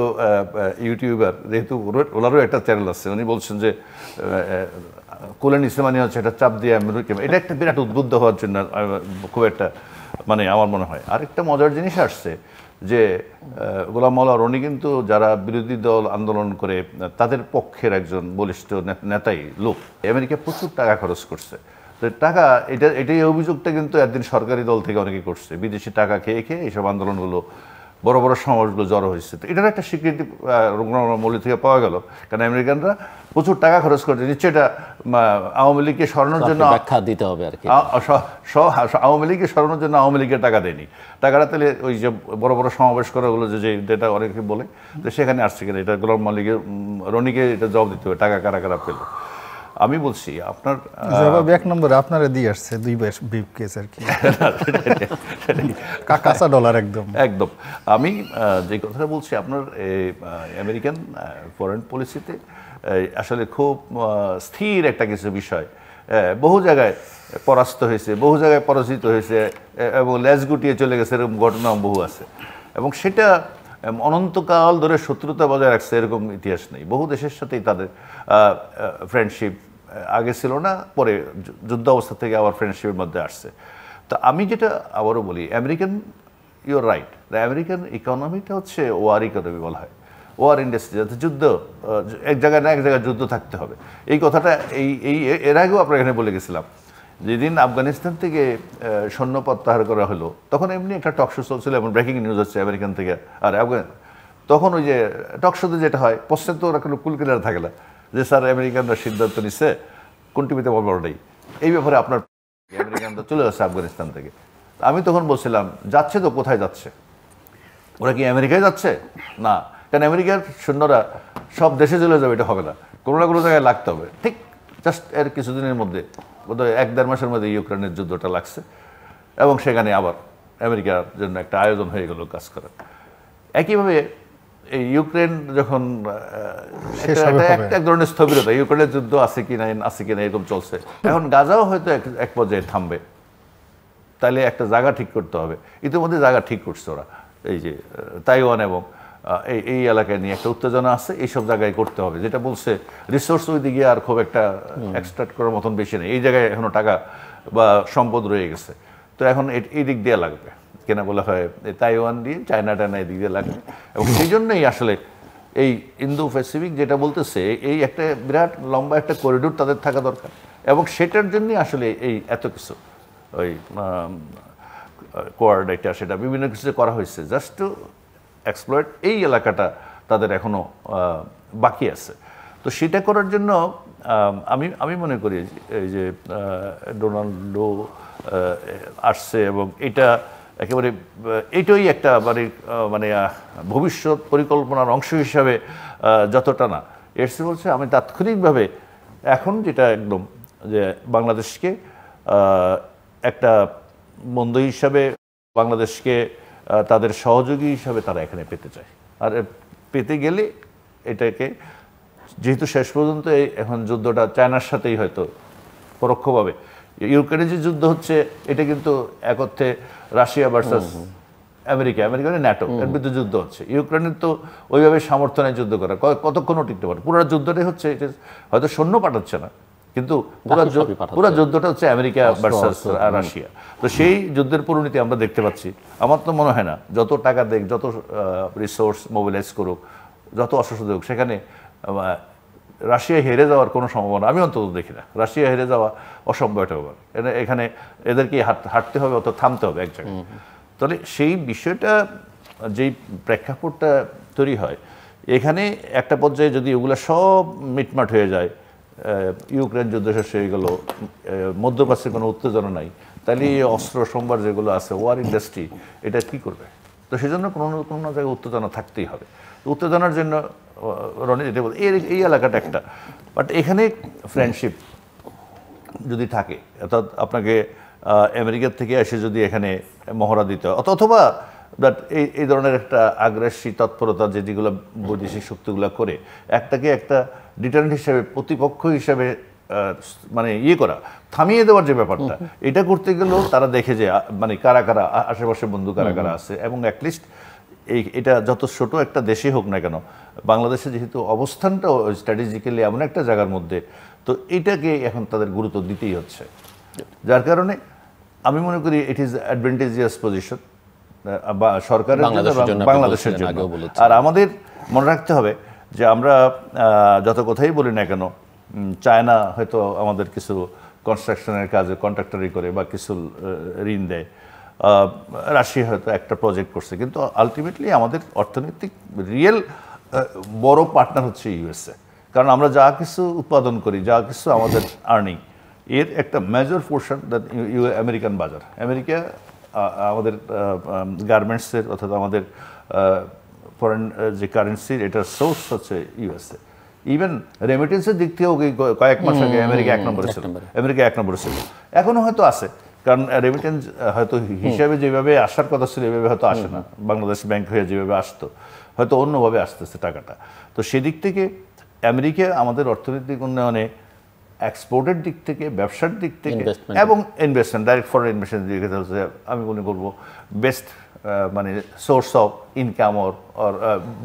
ইউটিউবার, যেহেতু ওনারও একটা চ্যানেল আছে, উনি বলছেন যে কোলেন ইসলামানি হচ্ছে একটা চাপ দিয়ে এটা একটা বিরাট উদ্বুদ্ধ হওয়ার জন্য খুব একটা মানে আমার মনে হয়। আরেকটা মজার জিনিস আসছে যে গোলাম মাওলা রনি কিন্তু যারা বিরোধী দল আন্দোলন করে তাদের পক্ষের একজন বলিষ্ঠ নেতাই লোক, আমেরিকা প্রচুর টাকা খরচ করছে। তো টাকা এটাই অভিযোগটা কিন্তু একদিন সরকারি দল থেকে অনেকে করছে, বিদেশি টাকা খেয়ে এইসব আন্দোলনগুলো বড় বড় সমাজগুলো জড়ো হয়েছে। তো এটার একটা স্বীকৃতি মৌলি থেকে পাওয়া গেল, কারণ আমেরিকানরা প্রচুর টাকা খরচ করছে। নিশ্চয় এটা আওয়ামী লীগকে সরানোর জন্য ব্যাখ্যা দিতে হবে আর কি, আওয়ামী লীগকে সরানোর জন্য আওয়ামী লীগের টাকা দেয়নি, টাকাটা তাহলে ওই যে বড় বড় সমাবেশ করাগুলো যেটা অনেকে বলে, তো সেখানে আসছে কিনা এটা গোলাম মালিকের রনিকে এটা জবাব দিতে হবে, টাকা কারা কারা পেল। আমি বলছি আপনার জবাব এক নম্বরে আপনারা দিয়ে আসছে 2 বিপ কেস আর কি, কাঁচা ডলার একদম। আমি যে কথাটা বলছি আপনার আমেরিকান ফরেন পলিসিতে আসলে খুব স্থির একটা কিছু বিষয়, বহু জায়গায় পরাস্ত হয়েছে, বহু জায়গায় পরাজিত হয়েছে এবং লেজ গুটিয়ে চলে গেছে, এরকম ঘটনা বহু আছে। এবং সেটা অনন্তকাল ধরে শত্রুতা বজায় রাখছে এরকম ইতিহাস নেই। বহু দেশের সাথেই তাদের ফ্রেন্ডশিপ আগে ছিল না, পরে যুদ্ধ অবস্থা থেকে আবার ফ্রেন্ডশিপের মধ্যে আসছে। তো আমি যেটা আবারও বলি, American, your right, the American ইকোনমিটা হচ্ছে ওয়ার ইকোনমি বলা হয়। ওয়ার ইন্ডাস্ট্রি, যাতে যুদ্ধ এক জায়গায় না এক জায়গায় যুদ্ধ থাকতে হবে। এই কথাটা এর আগেও আপনার এখানে বলে গেছিলাম। যেদিন আফগানিস্তান থেকে সৈন্য প্রত্যাহার করা হলো, তখন এমনি একটা টকশো চলছিল, এবং ব্রেকিং নিউজ হচ্ছে আমেরিকান থেকে আর আফগান। তখন ওই যে টকশোতে যেটা হয়, পশ্চাৎ ওরা কোনো কুলকিনার থাকে না যে স্যার আমেরিকানরা সিদ্ধান্ত নিচ্ছে, কোন টিভিতে বড় নেই এই ব্যাপারে আপনার আমেরিকানরা চলে যাচ্ছে আফগানিস্তান থেকে। আমি তখন বলছিলাম যাচ্ছে তো, কোথায় যাচ্ছে? ওরা কি আমেরিকায় যাচ্ছে? না, কারণ আমেরিকার সৈন্যরা সব দেশে চলে যাবে, এটা হবে না, কোনো না কোনো জায়গায় লাগতে হবে। ঠিক জাস্ট এর কিছুদিনের মধ্যে, বোধহয় 1-1.5 মাসের মধ্যে ইউক্রেনের যুদ্ধটা লাগছে, এবং সেখানে আবার আমেরিকার জন্য একটা আয়োজন হয়ে গেল কাজ করার। একইভাবে এই ইউক্রেন যখন এক ধরনের স্থবিরতা, ইউক্রেনের যুদ্ধ আছে কিনা এরকম চলছে। এখন গাজাও হয়তো এক পর্যায়ে থামবে, তাহলে একটা জায়গা ঠিক করতে হবে। ইতিমধ্যে জায়গা ঠিক করছে ওরা, এই যে তাইওয়ান এবং এই এলাকায় নিয়ে একটা উত্তেজনা আছে, এইসব জায়গায় করতে হবে। যেটা বলছে রিসোর্স ওই দিকে আর খুব একটা এক্সট্রাক্ট করার মতন বেশি নেই, এই জায়গায় এখনো টাকা বা সম্পদ রয়ে গেছে। তো এখন এই দিক দিয়ে লাগবে, কেনা বলা হয় তাইওয়ান দিয়ে, চায়না এই দিক দিয়ে লাগবে। এবং সেই জন্যই আসলে এই ইন্দো প্যাসিফিক যেটা বলতেছে, এই একটা বিরাট লম্বা একটা করিডোর তাদের থাকা দরকার, এবং সেটার জন্যই আসলে এই এত কিছু ওই কোয়াড এটা সেটা বিভিন্ন কিছু করা হয়েছে, জাস্ট টু এক্সপ্লয়েট এই এলাকাটা তাদের এখনও বাকি আছে। তো সেটা করার জন্য আমি মনে করি এই যে ডোনাল্ডো আসছে, এবং এটা একেবারে এইটাই একটা মানে ভবিষ্যৎ পরিকল্পনার অংশ হিসাবে যতটা না, এসে বলছে আমি তাৎক্ষণিকভাবে এখন যেটা একদম যে বাংলাদেশকে একটা বন্ধু হিসাবে, বাংলাদেশকে তাদের সহযোগী হিসাবে তারা এখানে পেতে চায়। আর পেতে গেলে এটাকে, যেহেতু শেষ পর্যন্ত এখন যুদ্ধটা চায়নার সাথেই হয়তো পরোক্ষভাবে, ইউক্রেনে যে যুদ্ধ হচ্ছে এটা কিন্তু এক অর্থে রাশিয়া ভার্সাস আমেরিকা ন্যাটো এর বিরুদ্ধে যুদ্ধ হচ্ছে। ইউক্রেনের তো ওইভাবে সামর্থ্য নেই যুদ্ধ করা, কতক্ষণও টিকতে পারে। পুরো যুদ্ধটাই হচ্ছে, হয়তো সৈন্য পাঠাচ্ছে না, কিন্তু পুরো যুদ্ধটা হচ্ছে আমেরিকা ভার্সাস রাশিয়া। তো সেই যুদ্ধের পরিণতি আমরা দেখতে পাচ্ছি। আমার তো মনে হয় না যত টাকা দেখ, যত রিসোর্স মোবিলাইজ করুক, যত অস্ত্র দেখ, সেখানে রাশিয়া হেরে যাওয়ার কোনো সম্ভাবনা আমি অন্তত দেখি না। রাশিয়া হেরে যাওয়া অসম্ভব একটা ব্যাপার। এখানে এদেরকে হাঁটতে হবে, অত থামতে হবে এক জায়গায়। তাহলে সেই বিষয়টা, যেই প্রেক্ষাপটটা তৈরি হয় এখানে, একটা পর্যায়ে যদি ওগুলো সব মিটমাট হয়ে যায়, ইউক্রেন যুদ্ধ শেষ হয়ে গেল, মধ্যপ্রাচ্যে কোনো উত্তেজনা নাই, তাহলে এই অস্ত্র সম্ভার যেগুলো আছে, ওয়ার ইন্ডাস্ট্রি, এটা কী করবে? তো সেজন্য কোনো জায়গায় উত্তেজনা থাকতেই হবে। উত্তেজনার জন্য রনি যেটা বল, এই এলাকাটা একটা, বাট এখানে ফ্রেন্ডশিপ যদি থাকে, অর্থাৎ আপনাকে আমেরিকার থেকে এসে যদি এখানে মহড়া দিতে হয়, অথবা দ্যাট এই ধরনের একটা আগ্রাসী তৎপরতা যেগুলো বৈদেশিক শক্তিগুলো করে, একটাকে একটা ডিটারেন্ট হিসাবে, প্রতিপক্ষ হিসাবে মানে করা, থামিয়ে দেওয়ার যে ব্যাপারটা, এটা করতে গেলেও তারা দেখে যে মানে কারা কারা আশেপাশে বন্ধু কারা কারা আছে, এবং অ্যাটলিস্ট এটা যত ছোট একটা দেশে হোক না কেন, বাংলাদেশে যেহেতু অবস্থানটা স্ট্র্যাটেজিক্যালি এমন একটা জায়গার মধ্যে, তো এটাকে এখন তাদের গুরুত্ব দিতেই হচ্ছে। যার কারণে আমি মনে করি ইট ইজ অ্যাডভান্টেজিয়াস পজিশন সরকারের জন্য, বাংলাদেশের জন্য। আর আমাদের মনে রাখতে হবে যে আমরা যত কথাই বলি না কেন, চায়না হয়তো আমাদের কিছু কনস্ট্রাকশনের কাজে কন্ট্রাক্টরি করে বা কিছু ঋণ দেয়, রাশিয়া হয়তো একটা প্রজেক্ট করছে, কিন্তু আলটিমেটলি আমাদের অর্থনৈতিক রিয়েল বড় পার্টনার হচ্ছে ইউএসএ। কারণ আমরা যা কিছু উৎপাদন করি, যা কিছু আমাদের আর্নিং, এর একটা মেজর পোর্শন আমেরিকান বাজার। আমেরিকা আমাদের গার্মেন্টসের, অর্থাৎ আমাদের ফরেন যে কারেন্সির, এটার সোর্স হচ্ছে ইউএসএ। ইভেন রেমিটেন্সের দিক থেকেও কয়েক মাস আগে আমেরিকা 1 নম্বরে ছিল, এখনো হয়তো আছে, কারণ রেমিটেন্স হয়তো হিসাবে যেভাবে আসার কথা ছিল এভাবে হয়তো আসে না। বাংলাদেশ ব্যাংক হয়ে যেভাবে আসতো, হয়তো অন্যভাবে আসতেছে টাকাটা। তো সেদিক থেকে আমেরিকা আমাদের অর্থনৈতিক উন্নয়নে, এক্সপোর্টের দিক থেকে, ব্যবসার দিক থেকে, এবং ইনভেস্টমেন্ট, ডাইরেক্ট ফরেন ইনভেস্টমেন্ট দিকে আমি মনে করবো বেস্ট মানে source of income or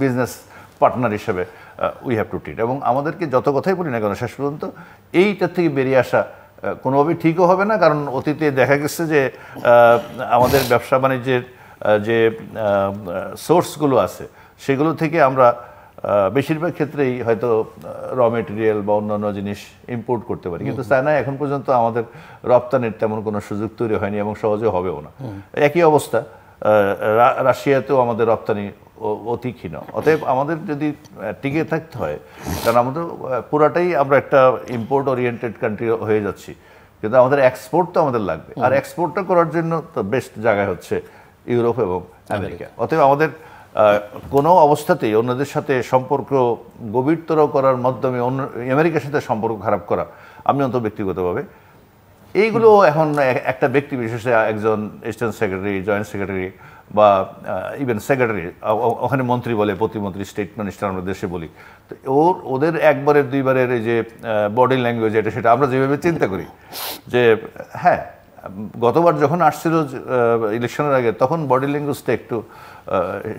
business partner হিসেবে উই হ্যাভ টু ট্রিট। এবং আমাদেরকে যত কথাই বলি না কেন, শেষ পর্যন্ত এইটার থেকে বেরিয়ে আসা কোনোভাবেই ঠিকও হবে না। কারণ অতীতে দেখা গেছে যে আমাদের ব্যবসা বাণিজ্যের যে সোর্সগুলো আছে, সেগুলো থেকে আমরা বেশিরভাগ ক্ষেত্রেই হয়তো র মেটেরিয়াল বা অন্যান্য জিনিস ইম্পোর্ট করতে পারি, কিন্তু চায়নায় এখন পর্যন্ত আমাদের রপ্তানির তেমন কোনো সুযোগ তৈরি হয়নি এবং সহজে হবেও না। একই অবস্থা রাশিয়াতেও আমাদের রপ্তানি অতি ক্ষীণ। অতএব আমাদের যদি টিকে থাকতে হয়, কারণ আমাদের পুরাটাই আমরা একটা ইম্পোর্ট ওরিয়েন্টেড কান্ট্রি হয়ে যাচ্ছি, কিন্তু আমাদের এক্সপোর্ট তো আমাদের লাগবে, আর এক্সপোর্টটা করার জন্য তো বেস্ট জায়গায় হচ্ছে ইউরোপ এবং আমেরিকা। অতএব আমাদের কোনো অবস্থাতেই অন্যদের সাথে সম্পর্ক গভীরতর করার মাধ্যমে আমেরিকার সাথে সম্পর্ক খারাপ করা, আমি অন্তত ব্যক্তিগতভাবে এইগুলো এখন একটা ব্যক্তি বিশেষে একজন স্টেট সেক্রেটারি, জয়েন্ট সেক্রেটারি বা ইভেন সেক্রেটারি, ওখানে মন্ত্রী বলে, প্রতিমন্ত্রী, স্টেট মিনিস্টার আমরা দেশে বলি, তো ওদের একবারের দুইবারের এই যে বডি ল্যাঙ্গুয়েজ এটা সেটা আমরা যেভাবে চিন্তা করি যে হ্যাঁ, গতবার যখন আসছিল ইলেকশনের আগে তখন বডি ল্যাঙ্গুয়েজটা একটু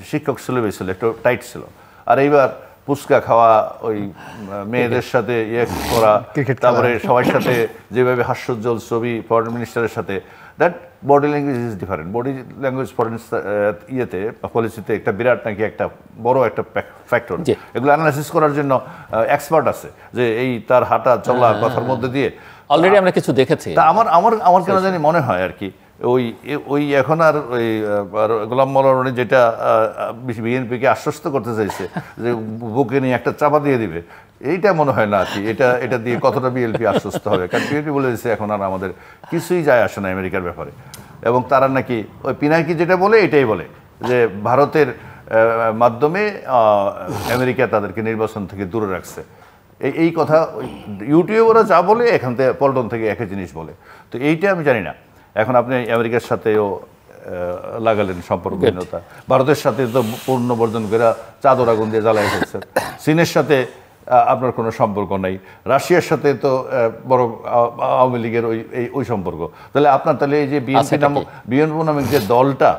শিক্ষক সিলেবাস ছিল, একটু টাইট ছিল, আর এইবার পুচকা খাওয়া, ওই মেয়েদের সাথে ইয়ে করা, তারপরে সবার সাথে যেভাবে হাস্যোজ্জ্বল ছবি ফরেন মিনিস্টারের সাথে, that body language is different. Body language foreign ইয়েতে পলিসিতে একটা বিরাট নাকি একটা বড় একটা ফ্যাক্টর। এগুলো অ্যানালাইসিস করার জন্য এক্সপার্ট আছে, যে এই তার হাঁটা চলা কথার মধ্যে দিয়ে অলরেডি আমরা কিছু দেখেছি। তা আমার কেন জানি মনে হয় আর কি ওই এখন আর ওই গোলাম মোল্লা রনি যেটা বিএনপিকে আশ্বস্ত করতে চাইছে যে বুকে নিয়ে একটা চাপা দিয়ে দিবে, এইটা মনে হয় না আর কি। এটা দিয়ে কতটা বিএনপি আশ্বস্ত হবে, কারণ বিএনপি বলে দিচ্ছে এখন আর আমাদের কিছুই যায় আসে না আমেরিকার ব্যাপারে। এবং তারা নাকি ওই পিনাকি যেটা বলে এটাই বলে যে ভারতের মাধ্যমে আমেরিকা তাদেরকে নির্বাচন থেকে দূরে রাখছে। এই কথা ইউটিউবাররা যা বলে এখান থেকে পল্টন থেকে একই জিনিস বলে। তো এইটা আমি জানি না। এখন আপনি আমেরিকার সাথেও লাগালেন সম্পর্কহীনতা, ভারতের সাথে তো পূর্ণ বর্জন করে চাদর আগুন দিয়ে জ্বালাই ফেলছেন, চীনের সাথে আপনার কোনো সম্পর্ক নাই, রাশিয়ার সাথে তো বড় আওয়ামী লীগের ওই সম্পর্ক। তাহলে আপনার তাহলে এই যে বিএনপি নামক যে দলটা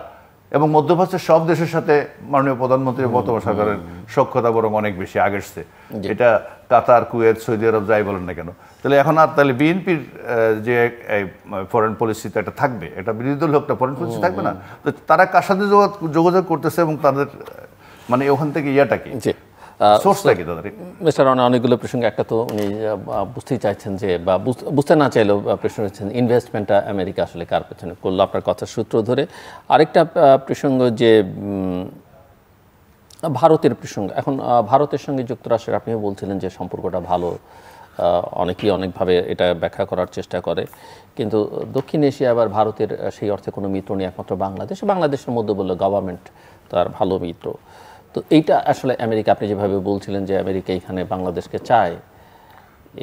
এবং মধ্যপ্রাচ্যের সব দেশের সাথে মাননীয় প্রধানমন্ত্রী বর্তমান সরকারের সখ্যতা বরং অনেক বেশি আগের চেয়ে। এটা কাতার, কুয়েত, সৌদি আরব যাই বলেন না কেন, তাহলে এখন আর তাহলে বিএনপির যে ফরেন পলিসিতে একটা থাকবে, এটা বিরোধী দল একটা ফরেন পলিসি থাকবে না, তো তারা কার সাথে যোগাযোগ করতেছে এবং তাদের মানে ওখান থেকে ইয়াটা কি, সোর্সটা কি তাদের? মিস্টার রনি অনেকগুলো প্রসঙ্গে একটা তো উনি বুঝতেই চাইছেন যে, বা বুঝতে না চাইলেও প্রশ্ন হচ্ছেন ইনভেস্টমেন্টটা আমেরিকা আসলে কার পেছনে করলো, আপনার কথার সূত্র ধরে। আরেকটা প্রসঙ্গ যে ভারতের প্রসঙ্গ, এখন ভারতের সঙ্গে যুক্তরাষ্ট্রের আপনিও বলছিলেন যে সম্পর্কটা ভালো, অনেকেই অনেকভাবে এটা ব্যাখ্যা করার চেষ্টা করে, কিন্তু দক্ষিণ এশিয়া আবার ভারতের সেই অর্থে কোনো মিত্র নেই, একমাত্র বাংলাদেশের মধ্যে বললো গভর্নমেন্ট তার ভালো মিত্র। তো এইটা আসলে আমেরিকা, আপনি যেভাবে বলছিলেন যে আমেরিকা এখানে বাংলাদেশকে চায়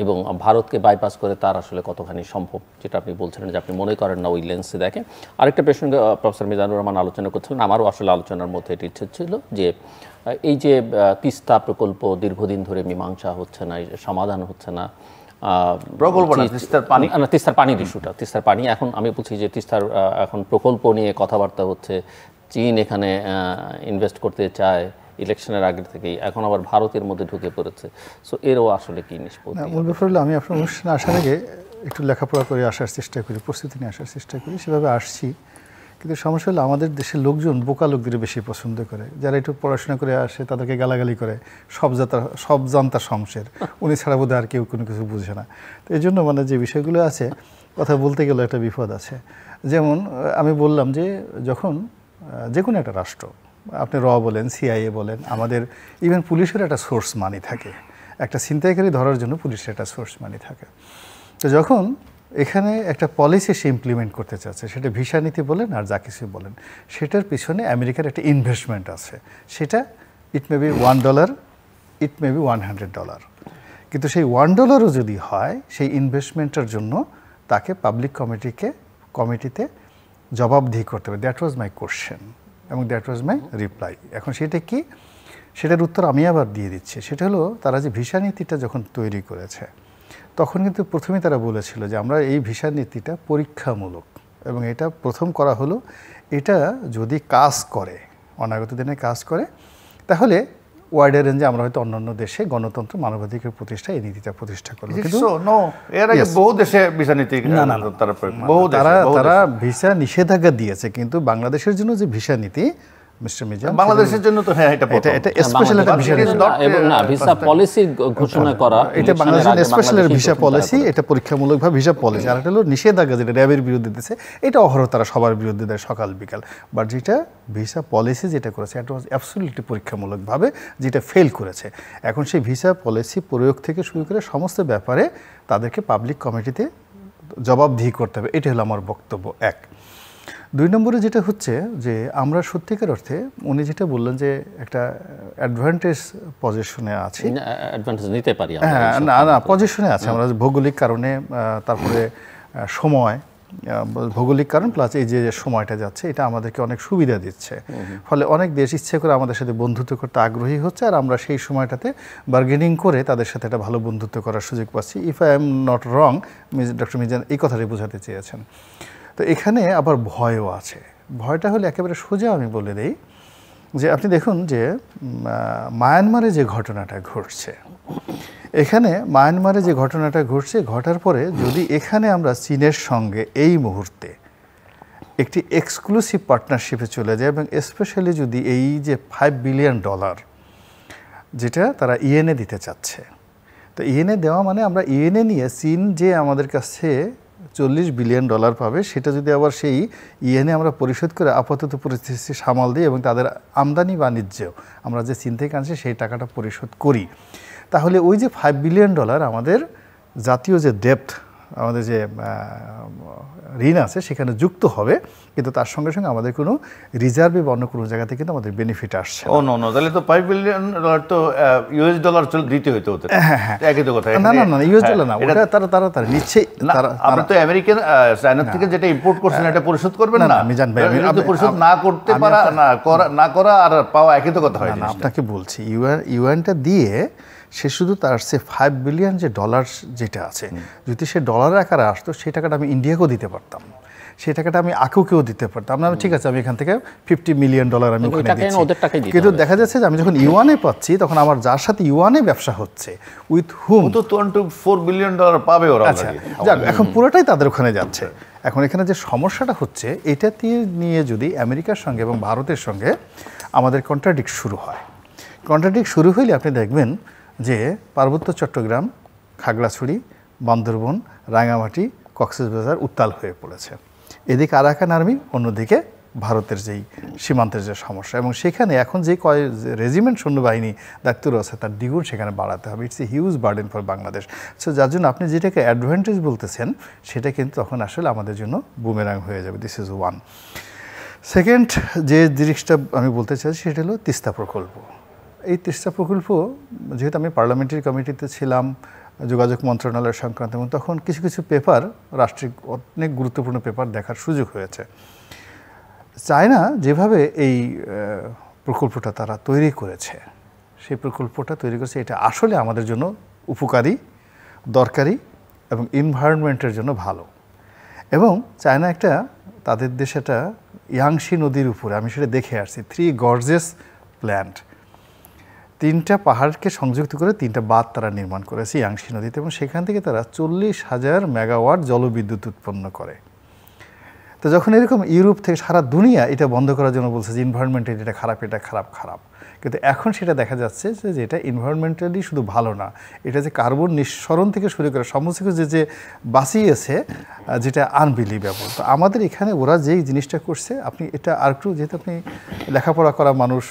এবং ভারতকে বাইপাস করে তার আসলে কতখানি সম্ভব, যেটা আপনি বলছিলেন যে আপনি মনে করেন না ওই লেন্সে দেখেন। আরেকটা প্রসঙ্গে প্রফেসর মিজানুর রহমান আলোচনা করছিলেন, আমারও আসলে আলোচনার মধ্যে এটি ইচ্ছে ছিল যে এই যে তিস্তা প্রকল্প দীর্ঘদিন ধরে মীমাংসা হচ্ছে না, সমাধান হচ্ছে না, তিস্তার পানির ইস্যুটা, তিস্তার পানি, এখন আমি বলছি যে তিস্তার এখন প্রকল্প নিয়ে কথাবার্তা হচ্ছে, চীন এখানে ইনভেস্ট করতে চায় ইলেকশনের আগে থেকেই, এখন আবার ভারতের মধ্যে ঢুকে পড়েছে। সো এরও আসলে কি নিষ্পত্তি? মূল ব্যাপার হলো আমি আপনার অনুষ্ঠানে আসার আগে একটু লেখাপড়া করে আসার চেষ্টা করি, প্রস্তুতি নিয়ে আসার চেষ্টা করি, সেভাবে আসছি। কিন্তু সমস্যা হলো আমাদের দেশের লোকজন বোকা লোকদের বেশি পছন্দ করে, যারা একটু পড়াশোনা করে আসে তাদেরকে গালাগালি করে, সব জানতা শমশের, উনি ছাড়া বোধহয় আর কেউ কোনো কিছু বুঝে না। তো এই জন্য মানে যে বিষয়গুলো আছে, কথা বলতে গেলে একটা বিপদ আছে। যেমন আমি বললাম যে যখন যে কোনো একটা রাষ্ট্র, আপনি র বলেন, সিআইএ বলেন, আমাদের ইভেন পুলিশের একটা সোর্স মানি থাকে, একটা ছিনতাইকারী ধরার জন্য পুলিশের একটা সোর্স মানি থাকে। তো যখন এখানে একটা পলিসি সে ইমপ্লিমেন্ট করতে চাচ্ছে, সেটা ভিসা নীতি বলেন আর যা কিছু বলেন, সেটার পিছনে আমেরিকার একটা ইনভেস্টমেন্ট আছে, সেটা ইট may be $1, it may be $100। কিন্তু সেই $1 যদি হয়, সেই ইনভেস্টমেন্টের জন্য তাকে পাবলিক কমিটিতে জবাবদিহি করতে হবে। দ্যাট ওয়াজ মাই কোশ্চেন এবং দ্যাট ওয়াজ মাই রিপ্লাই। এখন সেটা কি, সেটার উত্তর আমি আবার দিয়ে দিচ্ছি। সেটা হলো তারা যে ভিসা নীতিটা যখন তৈরি করেছে, তখন কিন্তু প্রথমে তারা বলেছিল যে আমরা এই ভিসা নীতিটা পরীক্ষামূলক, এবং এটা প্রথম করা হলো এটা যদি কাজ করে, অনাগত দিনে কাজ করে, তাহলে ওয়াইডার রেঞ্জে আমরা হয়তো অন্যান্য দেশে গণতন্ত্র, মানবাধিকার প্রতিষ্ঠা, এই নীতিটা প্রতিষ্ঠা করবো। কিন্তু এর আগে বহু দেশে ভিসা নীতি তারা ভিসা নিষেধাজ্ঞা দিয়েছে, কিন্তু বাংলাদেশের জন্য যে ভিসা নীতি মিস্টার মিজান। বাংলাদেশের জন্য তো হ্যাঁ এটা স্পেশাল একটা ভিসা, এবং না ভিসা পলিসি ঘোষণা করা, এটা বাংলাদেশের স্পেশাল ভিসা পলিসি, এটা পরীক্ষামূলকভাবে ভিসা পলিসি। আর এটা হলো নিষেধাজ্ঞা যেটা র্যাবের বিরুদ্ধে দিচ্ছে, এটা অহরহ তারা সবার বিরুদ্ধে দেয় সকাল বিকাল। বাট যেটা ভিসা পলিসি যেটা করেছে এটা অ্যাবসলিউটলি পরীক্ষামূলকভাবে যেটা ফেল করেছে। এখন সেই ভিসা পলিসি প্রয়োগ থেকে শুরু করে সমস্ত ব্যাপারে তাদেরকে পাবলিক কমিটিতে জবাবদিহি করতে হবে, এটা হলো আমার বক্তব্য। এক। 2 নম্বরে যেটা হচ্ছে যে আমরা সত্যিকার অর্থে উনি যেটা বললেন যে একটা অ্যাডভান্টেজ পজিশনে আছি, অ্যাডভান্টেজ নিতে পারি, হ্যাঁ না না পজিশনে আছে আমরা ভৌগোলিক কারণে, তারপরে সময়, ভৌগোলিক কারণ প্লাস এই যে সময়টা যাচ্ছে এটা আমাদেরকে অনেক সুবিধা দিচ্ছে। ফলে অনেক দেশ ইচ্ছে করে আমাদের সাথে বন্ধুত্ব করতে আগ্রহী হচ্ছে, আর আমরা সেই সময়টাতে বার্গেনিং করে তাদের সাথে একটা ভালো বন্ধুত্ব করার সুযোগ পাচ্ছি। If I am not wrong, doctor Mizan এই কথাটাই বোঝাতে চেয়েছেন। তো এখানে আবার ভয়ও আছে। ভয়টা হলে একেবারে সোজা আমি বলে দিই যে আপনি দেখুন যে মায়ানমারে যে ঘটনাটা ঘটছে, এখানে মায়ানমারে যে ঘটনাটা ঘটছে, ঘটার পরে যদি এখানে আমরা চীনের সঙ্গে এই মুহূর্তে একটি এক্সক্লুসিভ পার্টনারশিপে চলে যায়, এবং স্পেশালি যদি এই যে $5 বিলিয়ন যেটা তারা ইএনএ দিতে চাচ্ছে, তো ইএনএ দেওয়া মানে আমরা ইএনএ নিয়ে চীন যে আমাদের কাছে $40 বিলিয়ন পাবে, সেটা যদি আবার সেই ইএনএ আমরা পরিশোধ করে আপাতত পরিস্থিতি সামাল দিই এবং তাদের আমদানি বাণিজ্যেও আমরা যে চীন থেকে আনছি সেই টাকাটা পরিশোধ করি, তাহলে ওই যে $5 বিলিয়ন আমাদের জাতীয় যে ডেপ্ট, আমাদের যে ঋণ আছে সেখানে যুক্ত হবে, কিন্তু তার সঙ্গে সঙ্গে আমাদের কোনো রিজার্ভে বা অন্য কোনো জায়গা থেকে কিন্তু আমাদের বেনিফিট আসছে। ও নো, তাহলে তো $5 বিলিয়ন তো US ডলার দিতে হইতো ওদের। হ্যাঁ একই তো কথা। না US ডলার না, ওটা তারা নিচ্ছে। আপনি তো আমেরিকান চায়না থেকে যেটা ইম্পোর্ট করছেন এটা পরিশোধ করবেন না। আমি জানি আপনি পরিশোধ না করতে পারা, না করা আর পাওয়া একই তো কথা হয় না। আপনাকে বলছি ইউএনটা দিয়ে সে শুধু তার সে $5 বিলিয়ন যে ডলার যেটা আছে, যদি সে ডলার আকারে আসতো সেই টাকাটা আমি ইন্ডিয়াকেও দিতে পারতাম, সেই টাকাটা আমি আকুকেও দিতে পারতাম না। ঠিক আছে, আমি এখান থেকে $50 মিলিয়ন আমি ওখানে দিচ্ছি, কিন্তু দেখা যাচ্ছে যে আমি যখন ইউয়ানে পাচ্ছি তখন আমার যার সাথে ইউয়ানে ব্যবসা হচ্ছে উইথ হুম তো $4 বিলিয়ন পাবে ওরা। যাক, এখন পুরোটাই তাদের ওখানে যাচ্ছে। এখন এখানে যে সমস্যাটা হচ্ছে এটা নিয়ে যদি আমেরিকার সঙ্গে এবং ভারতের সঙ্গে আমাদের কন্ট্রাডিক্ট শুরু হয়, কন্ট্রাডিক্ট শুরু হইলে আপনি দেখবেন যে পার্বত্য চট্টগ্রাম, খাগড়াছড়ি, বান্দরবন, রাঙামাটি, কক্সবাজার উত্তাল হয়ে পড়েছে। এদিকে আরাকান আর্মি, অন্যদিকে ভারতের যেই সীমান্তের যে সমস্যা, এবং সেখানে এখন যে রেজিমেন্ট সৈন্যবাহিনী দায়িত্ব রয়েছে তার দ্বিগুণ সেখানে বাড়াতে হবে। It's a huge burden for Bangladesh. So যার জন্য আপনি যেটাকে অ্যাডভান্টেজ বলতেছেন সেটা কিন্তু তখন আসলে আমাদের জন্য বুমেরাং হয়ে যাবে। This is one. সেকেন্ড যে জিনিসটা আমি বলতে চাইছি সেটা হলো তিস্তা প্রকল্প। এই তিস্তা প্রকল্প যেহেতু আমি পার্লামেন্টারি কমিটিতে ছিলাম, যোগাযোগ মন্ত্রণালয় সংক্রান্ত, এবং তখন কিছু কিছু পেপার, রাষ্ট্রিক অনেক গুরুত্বপূর্ণ পেপার দেখার সুযোগ হয়েছে। চায়না যেভাবে এই প্রকল্পটা তারা তৈরি করেছে, সেই প্রকল্পটা তৈরি করেছে এটা আসলে আমাদের জন্য উপকারী, দরকারি এবং এনভায়রনমেন্টের জন্য ভালো। এবং চায়না একটা তাদের দেশে একটা ইয়াংশি নদীর উপরে, আমি সেটা দেখে আসছি, 3 গর্জিয়াস প্ল্যান্ট, 3টা পাহাড়কে সংযুক্ত করে 3টা বাঁধ তারা নির্মাণ করেছে ইয়াংশি নদীতে, এবং সেখান থেকে তারা 40,000 মেগাওয়াট জলবিদ্যুৎ উৎপন্ন করে। তো যখন এরকম ইউরোপ থেকে সারা দুনিয়া এটা বন্ধ করার জন্য বলছে যে এনভায়রনমেন্টালি এটা খারাপ, কিন্তু এখন সেটা দেখা যাচ্ছে যে এটা এনভায়রনমেন্টালি শুধু ভালো না, এটা যে কার্বন নিঃসরণ থেকে শুরু করে সমস্ত কিছু যে বাঁচিয়েছে, যেটা আনবিলিভেবল। তো আমাদের এখানে ওরা যেই জিনিসটা করছে, আপনি এটা আর একটু, যেহেতু আপনি লেখাপড়া করা মানুষ,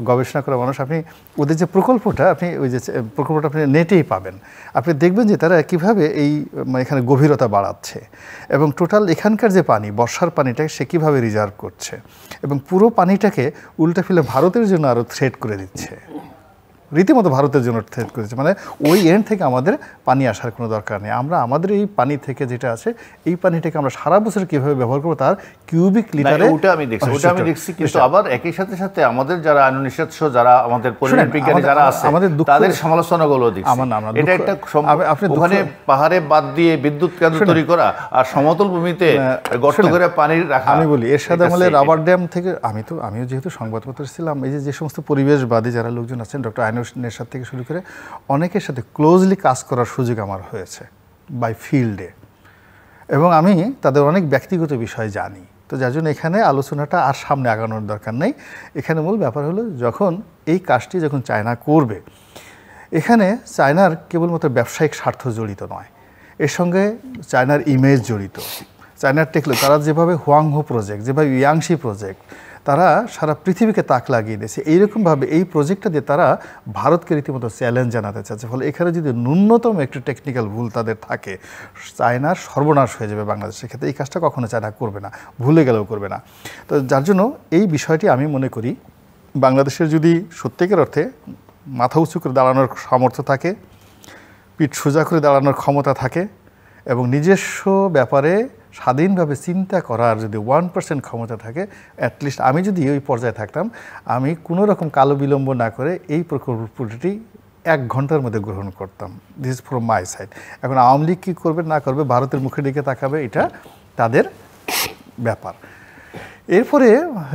গবেষণা করা মানুষ, আপনি ওদের যে প্রকল্পটা, আপনি ওই যে প্রকল্পটা আপনি নেটেই পাবেন, আপনি দেখবেন যে তারা কীভাবে এই এখানে গভীরতা বাড়াচ্ছে, এবং টোটাল এখানকার যে পানি, বর্ষার পানিটাকে সে কীভাবে রিজার্ভ করছে, এবং পুরো পানিটাকে উল্টে ফেলে ভারতের জন্য আরও থ্রেট করে দিচ্ছে, রীতিমতো ভারতের জন্য থ্রেট করেছে। মানে ওই এন্ড থেকে আমাদের পানি আসার কোনো দরকার নেই, আমরা আমাদের এই পানি থেকে যেটা আছে এই পানিটাকে আমরা সারা বছর কীভাবে ব্যবহার করবো তার কিউবিক লিটারে, ওটা আমি দেখছি। কিন্তু আবার একই সাথে আমাদের যারা আইননিষ্ঠস্ব, যারা আমাদের পরিবেশ বিজ্ঞানী যারা আছে, তাদের সমালোচনাগুলো দেখছি। এটা একটা ওখানে পাহাড়ে বাদ দিয়ে বিদ্যুৎ কেন্দ্র তৈরি করা আর সমতল ভূমিতে গর্ত করে পানি রাখা। আমি বলি এর সাথে আমলে রাবার ড্যাম থেকে, আমিও যেহেতু সংবাদপত্র ছিলাম, এই যে সমস্ত পরিবেশবাদী যারা লোকজন আছেন, ডক্টর নেশাদ থেকে শুরু করে অনেকের সাথে ক্লোজলি কাজ করার সুযোগ আমার হয়েছে বাই ফিল্ডে, এবং আমি তাদের অনেক ব্যক্তিগত বিষয় জানি। তো যার জন্য এখানে আলোচনাটা আর সামনে আগানোর দরকার নেই। এখানে মূল ব্যাপার হলো যখন এই কাজটি যখন চায়না করবে, এখানে চায়নার কেবলমাত্র ব্যবসায়িক স্বার্থ জড়িত নয়, এর সঙ্গে চায়নার ইমেজ জড়িত। চায়নার টেকলো তারা যেভাবে হুয়াংহো প্রজেক্ট, যেভাবে ইয়াংশি প্রজেক্ট, তারা সারা পৃথিবীকে তাক লাগিয়ে দিয়েছে। এইরকমভাবে এই প্রজেক্টটা দিয়ে তারা ভারতকে রীতিমতো চ্যালেঞ্জ জানাতে চাচ্ছে। ফলে এখানে যদি ন্যূনতম একটু টেকনিক্যাল ভুল তাদের থাকে, চায়নার সর্বনাশ হয়ে যাবে বাংলাদেশের ক্ষেত্রে। এই কাজটা কখনো চায়না করবে না, ভুলে গেলেও করবে না। তো যার জন্য এই বিষয়টি আমি মনে করি বাংলাদেশের যদি সত্যিকার অর্থে মাথা উঁচু করে দাঁড়ানোর সামর্থ্য থাকে, পিঠ সোজা করে দাঁড়ানোর ক্ষমতা থাকে এবং নিজস্ব ব্যাপারে স্বাধীনভাবে চিন্তা করার যদি 1% ক্ষমতা থাকে, অ্যাটলিস্ট আমি যদি ওই পর্যায়ে থাকতাম, আমি কোনো রকম কালো বিলম্ব না করে এই প্রকল্পটি 1 ঘন্টার মধ্যে গ্রহণ করতাম। This is from my side. এখন আওয়ামী লীগ কী করবে না করবে, ভারতের মুখের দিকে তাকাবে, এটা তাদের ব্যাপার। এরপরে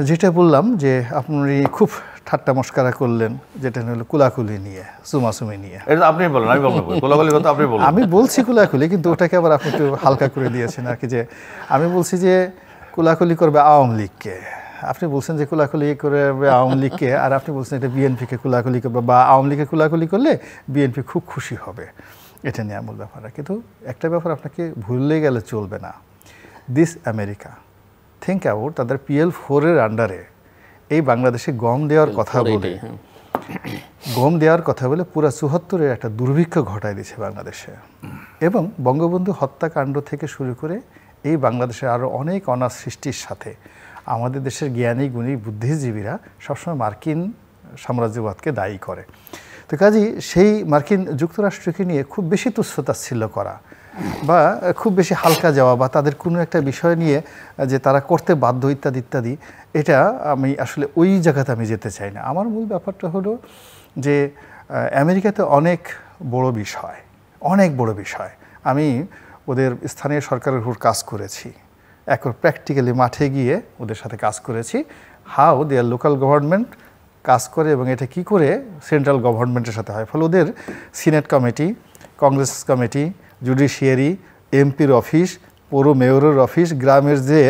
যেটা বললাম যে আপনি খুব ঠাট্টা মস্কারা করলেন, যেটা হলো কুলাকুলি নিয়ে, সুমাসুমি নিয়ে। এটা আপনি বলেন, আমি বলবো কুলাকুলি কথা আপনি বলুন। আমি বলছি কুলাকুলি, কিন্তু ওটাকে আবার আপনি একটু হালকা করে দিয়েছেন আর কি। যে আমি বলছি যে কুলাকুলি করবে আওয়ামী লীগকে, আপনি বলছেন যে কুলাকুলি করবে আওয়ামী লীগকে, আর আপনি বলছেন এটা বিএনপিকে কুলাকুলি করবে, বা আওয়ামী লীগকে কুলাকুলি করলে বিএনপি খুব খুশি হবে। এটা নিয়ে মূল ব্যাপার। কিন্তু একটা ব্যাপার আপনাকে ভুললে গেলে চলবে না, দিস আমেরিকা থিঙ্ক অ্যাবাউট তাদের PL4-এর আন্ডারে এই বাংলাদেশে গম দেওয়ার কথা বলে, গম দেওয়ার কথা বলে পুরা 74-এর একটা দুর্ভিক্ষ ঘটায় দিয়েছে বাংলাদেশে। এবং বঙ্গবন্ধু হত্যাকাণ্ড থেকে শুরু করে এই বাংলাদেশের আরও অনেক অনাথ সৃষ্টির সাথে আমাদের দেশের জ্ঞানী গুণী বুদ্ধিজীবীরা সবসময় মার্কিন সাম্রাজ্যবাদকে দায়ী করে। তো কাজেই সেই মার্কিন যুক্তরাষ্ট্রকে নিয়ে খুব বেশি তুচ্ছতাচ্ছিল্য করা বা খুব বেশি হালকা যাওয়া বা তাদের কোনো একটা বিষয় নিয়ে যে তারা করতে বাধ্য ইত্যাদি ইত্যাদি, এটা আমি আসলে ওই জায়গাতে আমি যেতে চাই না। আমার মূল ব্যাপারটা হলো যে আমেরিকাতে অনেক বড় বিষয়, অনেক বড় বিষয়। আমি ওদের স্থানীয় সরকারের উপর কাজ করেছি, প্র্যাকটিক্যালি মাঠে গিয়ে ওদের সাথে কাজ করেছি, হাউ দেয়ার লোকাল গভর্নমেন্ট কাজ করে এবং এটা কি করে সেন্ট্রাল গভর্নমেন্টের সাথে হয়। ফলে ওদের senate committee, Congress committee, judiciary, এমপির অফিস, পৌর মেয়রের অফিস, গ্রামের যে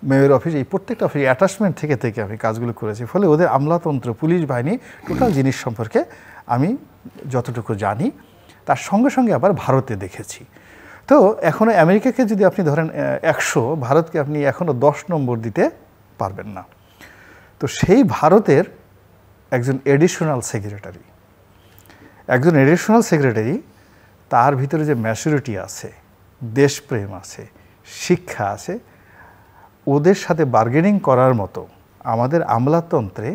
মেয়র অফিস, এই প্রত্যেকটা অফিস অ্যাটাচমেন্ট থেকে থেকে আমি কাজগুলো করেছি। ফলে ওদের আমলাতন্ত্র, পুলিশ বাহিনী, টোটাল জিনিস সম্পর্কে আমি যতটুকু জানি, তার সঙ্গে সঙ্গে আবার ভারতে দেখেছি। তো এখনও আমেরিকাকে যদি আপনি ধরেন 100, ভারতকে আপনি এখনও 10 নম্বর দিতে পারবেন না। তো সেই ভারতের একজন এডিশনাল সেক্রেটারি, তার ভিতরে যে ম্যাচুরিটি আছে, দেশপ্রেম আছে, শিক্ষা আছে, ওদের সাথে বার্গেনিং করার মতো আমাদের আমলাতন্ত্রে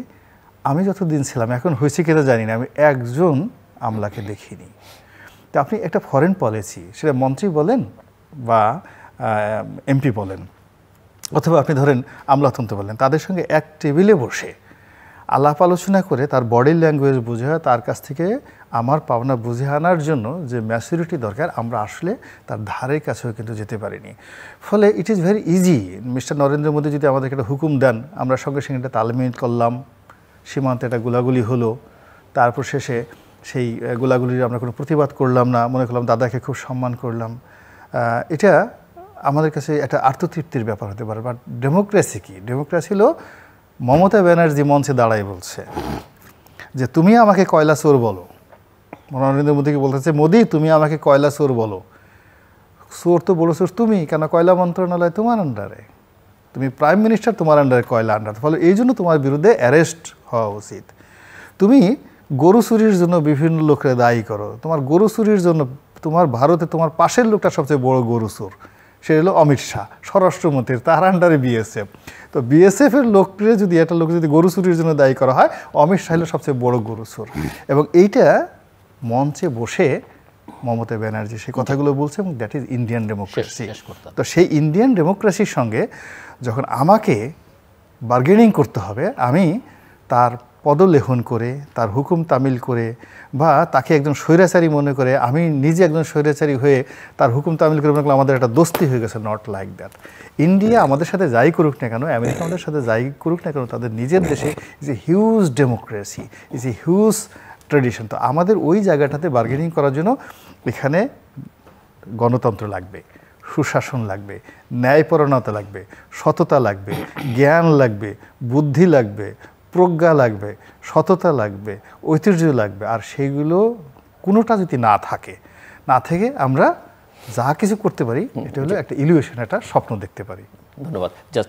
আমি যতদিন ছিলাম, এখন হয়েছে কিনা জানি না, আমি একজন আমলাকে দেখিনি। তো আপনি একটা ফরেন পলিসি, সেটা মন্ত্রী বলেন বা এমপি বলেন, অথবা আপনি ধরেন আমলাতন্ত্র বলেন, তাদের সঙ্গে এক টেবিলে বসে আলাপ আলোচনা করে তার বডি ল্যাঙ্গুয়েজ বুঝে তার কাছ থেকে আমার পাওনা বুঝে আনার জন্য যে ম্যাচুরিটি দরকার, আমরা আসলে তার ধারের কাছেও কিন্তু যেতে পারিনি। ফলে it is very easy, mister Narendra Modi যদি আমাদেরকে একটা হুকুম দেন, আমরা সঙ্গে সঙ্গে একটা তালমিল করলাম, সীমান্তে একটা গোলাগুলি হলো, তারপর শেষে সেই গোলাগুলির আমরা কোনো প্রতিবাদ করলাম না, মনে করলাম দাদাকে খুব সম্মান করলাম, এটা আমাদের কাছে একটা আত্মতৃপ্তির ব্যাপার হতে পারে। বাট ডেমোক্রেসি কি? ডেমোক্রেসি হলো মমতা ব্যানার্জি মঞ্চে দাঁড়ায় বলছে যে তুমি আমাকে কয়লা চোর বলো, নরেন্দ্র মোদীকে বলতেছে, মোদি তুমি আমাকে কয়লা চোর বলো। চোর তো বড় চোর তুমি, কেন কয়লা মন্ত্রণালয় তোমার আন্ডারে, তুমি প্রাইম মিনিস্টার, তোমার আন্ডারে কয়লা আন্ডার, ফলে এই জন্য তোমার বিরুদ্ধে অ্যারেস্ট হওয়া উচিত। তুমি গরু চুরির জন্য বিভিন্ন লোককে দায়ী করো, তোমার গরু চুরির জন্য তোমার ভারতে তোমার পাশের লোকটা সবচেয়ে বড় গরু চোর, সে হলো অমিত শাহ, স্বরাষ্ট্রমন্ত্রীর, তার আন্ডারে বিএসএফ। তো বিএসএফের লোককে যদি একটা লোক যদি গরু চুরির জন্য দায়ী করা হয়, অমিত শাহ হলো সবচেয়ে বড় গরু চোর। এবং এইটা মঞ্চে বসে মমতা ব্যানার্জি সেই কথাগুলো বলছে, এবং দ্যাট ইজ ইন্ডিয়ান ডেমোক্রেসি। তো সেই ইন্ডিয়ান ডেমোক্রেসির সঙ্গে যখন আমাকে বার্গেনিং করতে হবে, আমি তার পদলেখন করে, তার হুকুম তামিল করে, বা তাকে একজন স্বৈরাচারী মনে করে আমি নিজে একজন স্বৈরাচারী হয়ে তার হুকুম তামিল করে মনে করলাম আমাদের একটা দোস্তি হয়ে গেছে, নট লাইক দ্যাট। ইন্ডিয়া আমাদের সাথে যাই করুক না কেন, আমেরিকা আমাদের সাথে যাই করুক না কেন, তাদের নিজের দেশে is a huge democracy, is a huge tradition. তো আমাদের ওই জায়গাটাতে বার্গেনিং করার জন্য এখানে গণতন্ত্র লাগবে, সুশাসন লাগবে, ন্যায়পরায়ণতা লাগবে, সততা লাগবে, জ্ঞান লাগবে, বুদ্ধি লাগবে, প্রজ্ঞা লাগবে, সততা লাগবে, ঐতিহ্য লাগবে। আর সেইগুলো কোনোটা যদি না থেকে আমরা যা কিছু করতে পারি এটা হলো একটা ইলিউশন, একটা স্বপ্ন দেখতে পারি। ধন্যবাদ। জাস্ট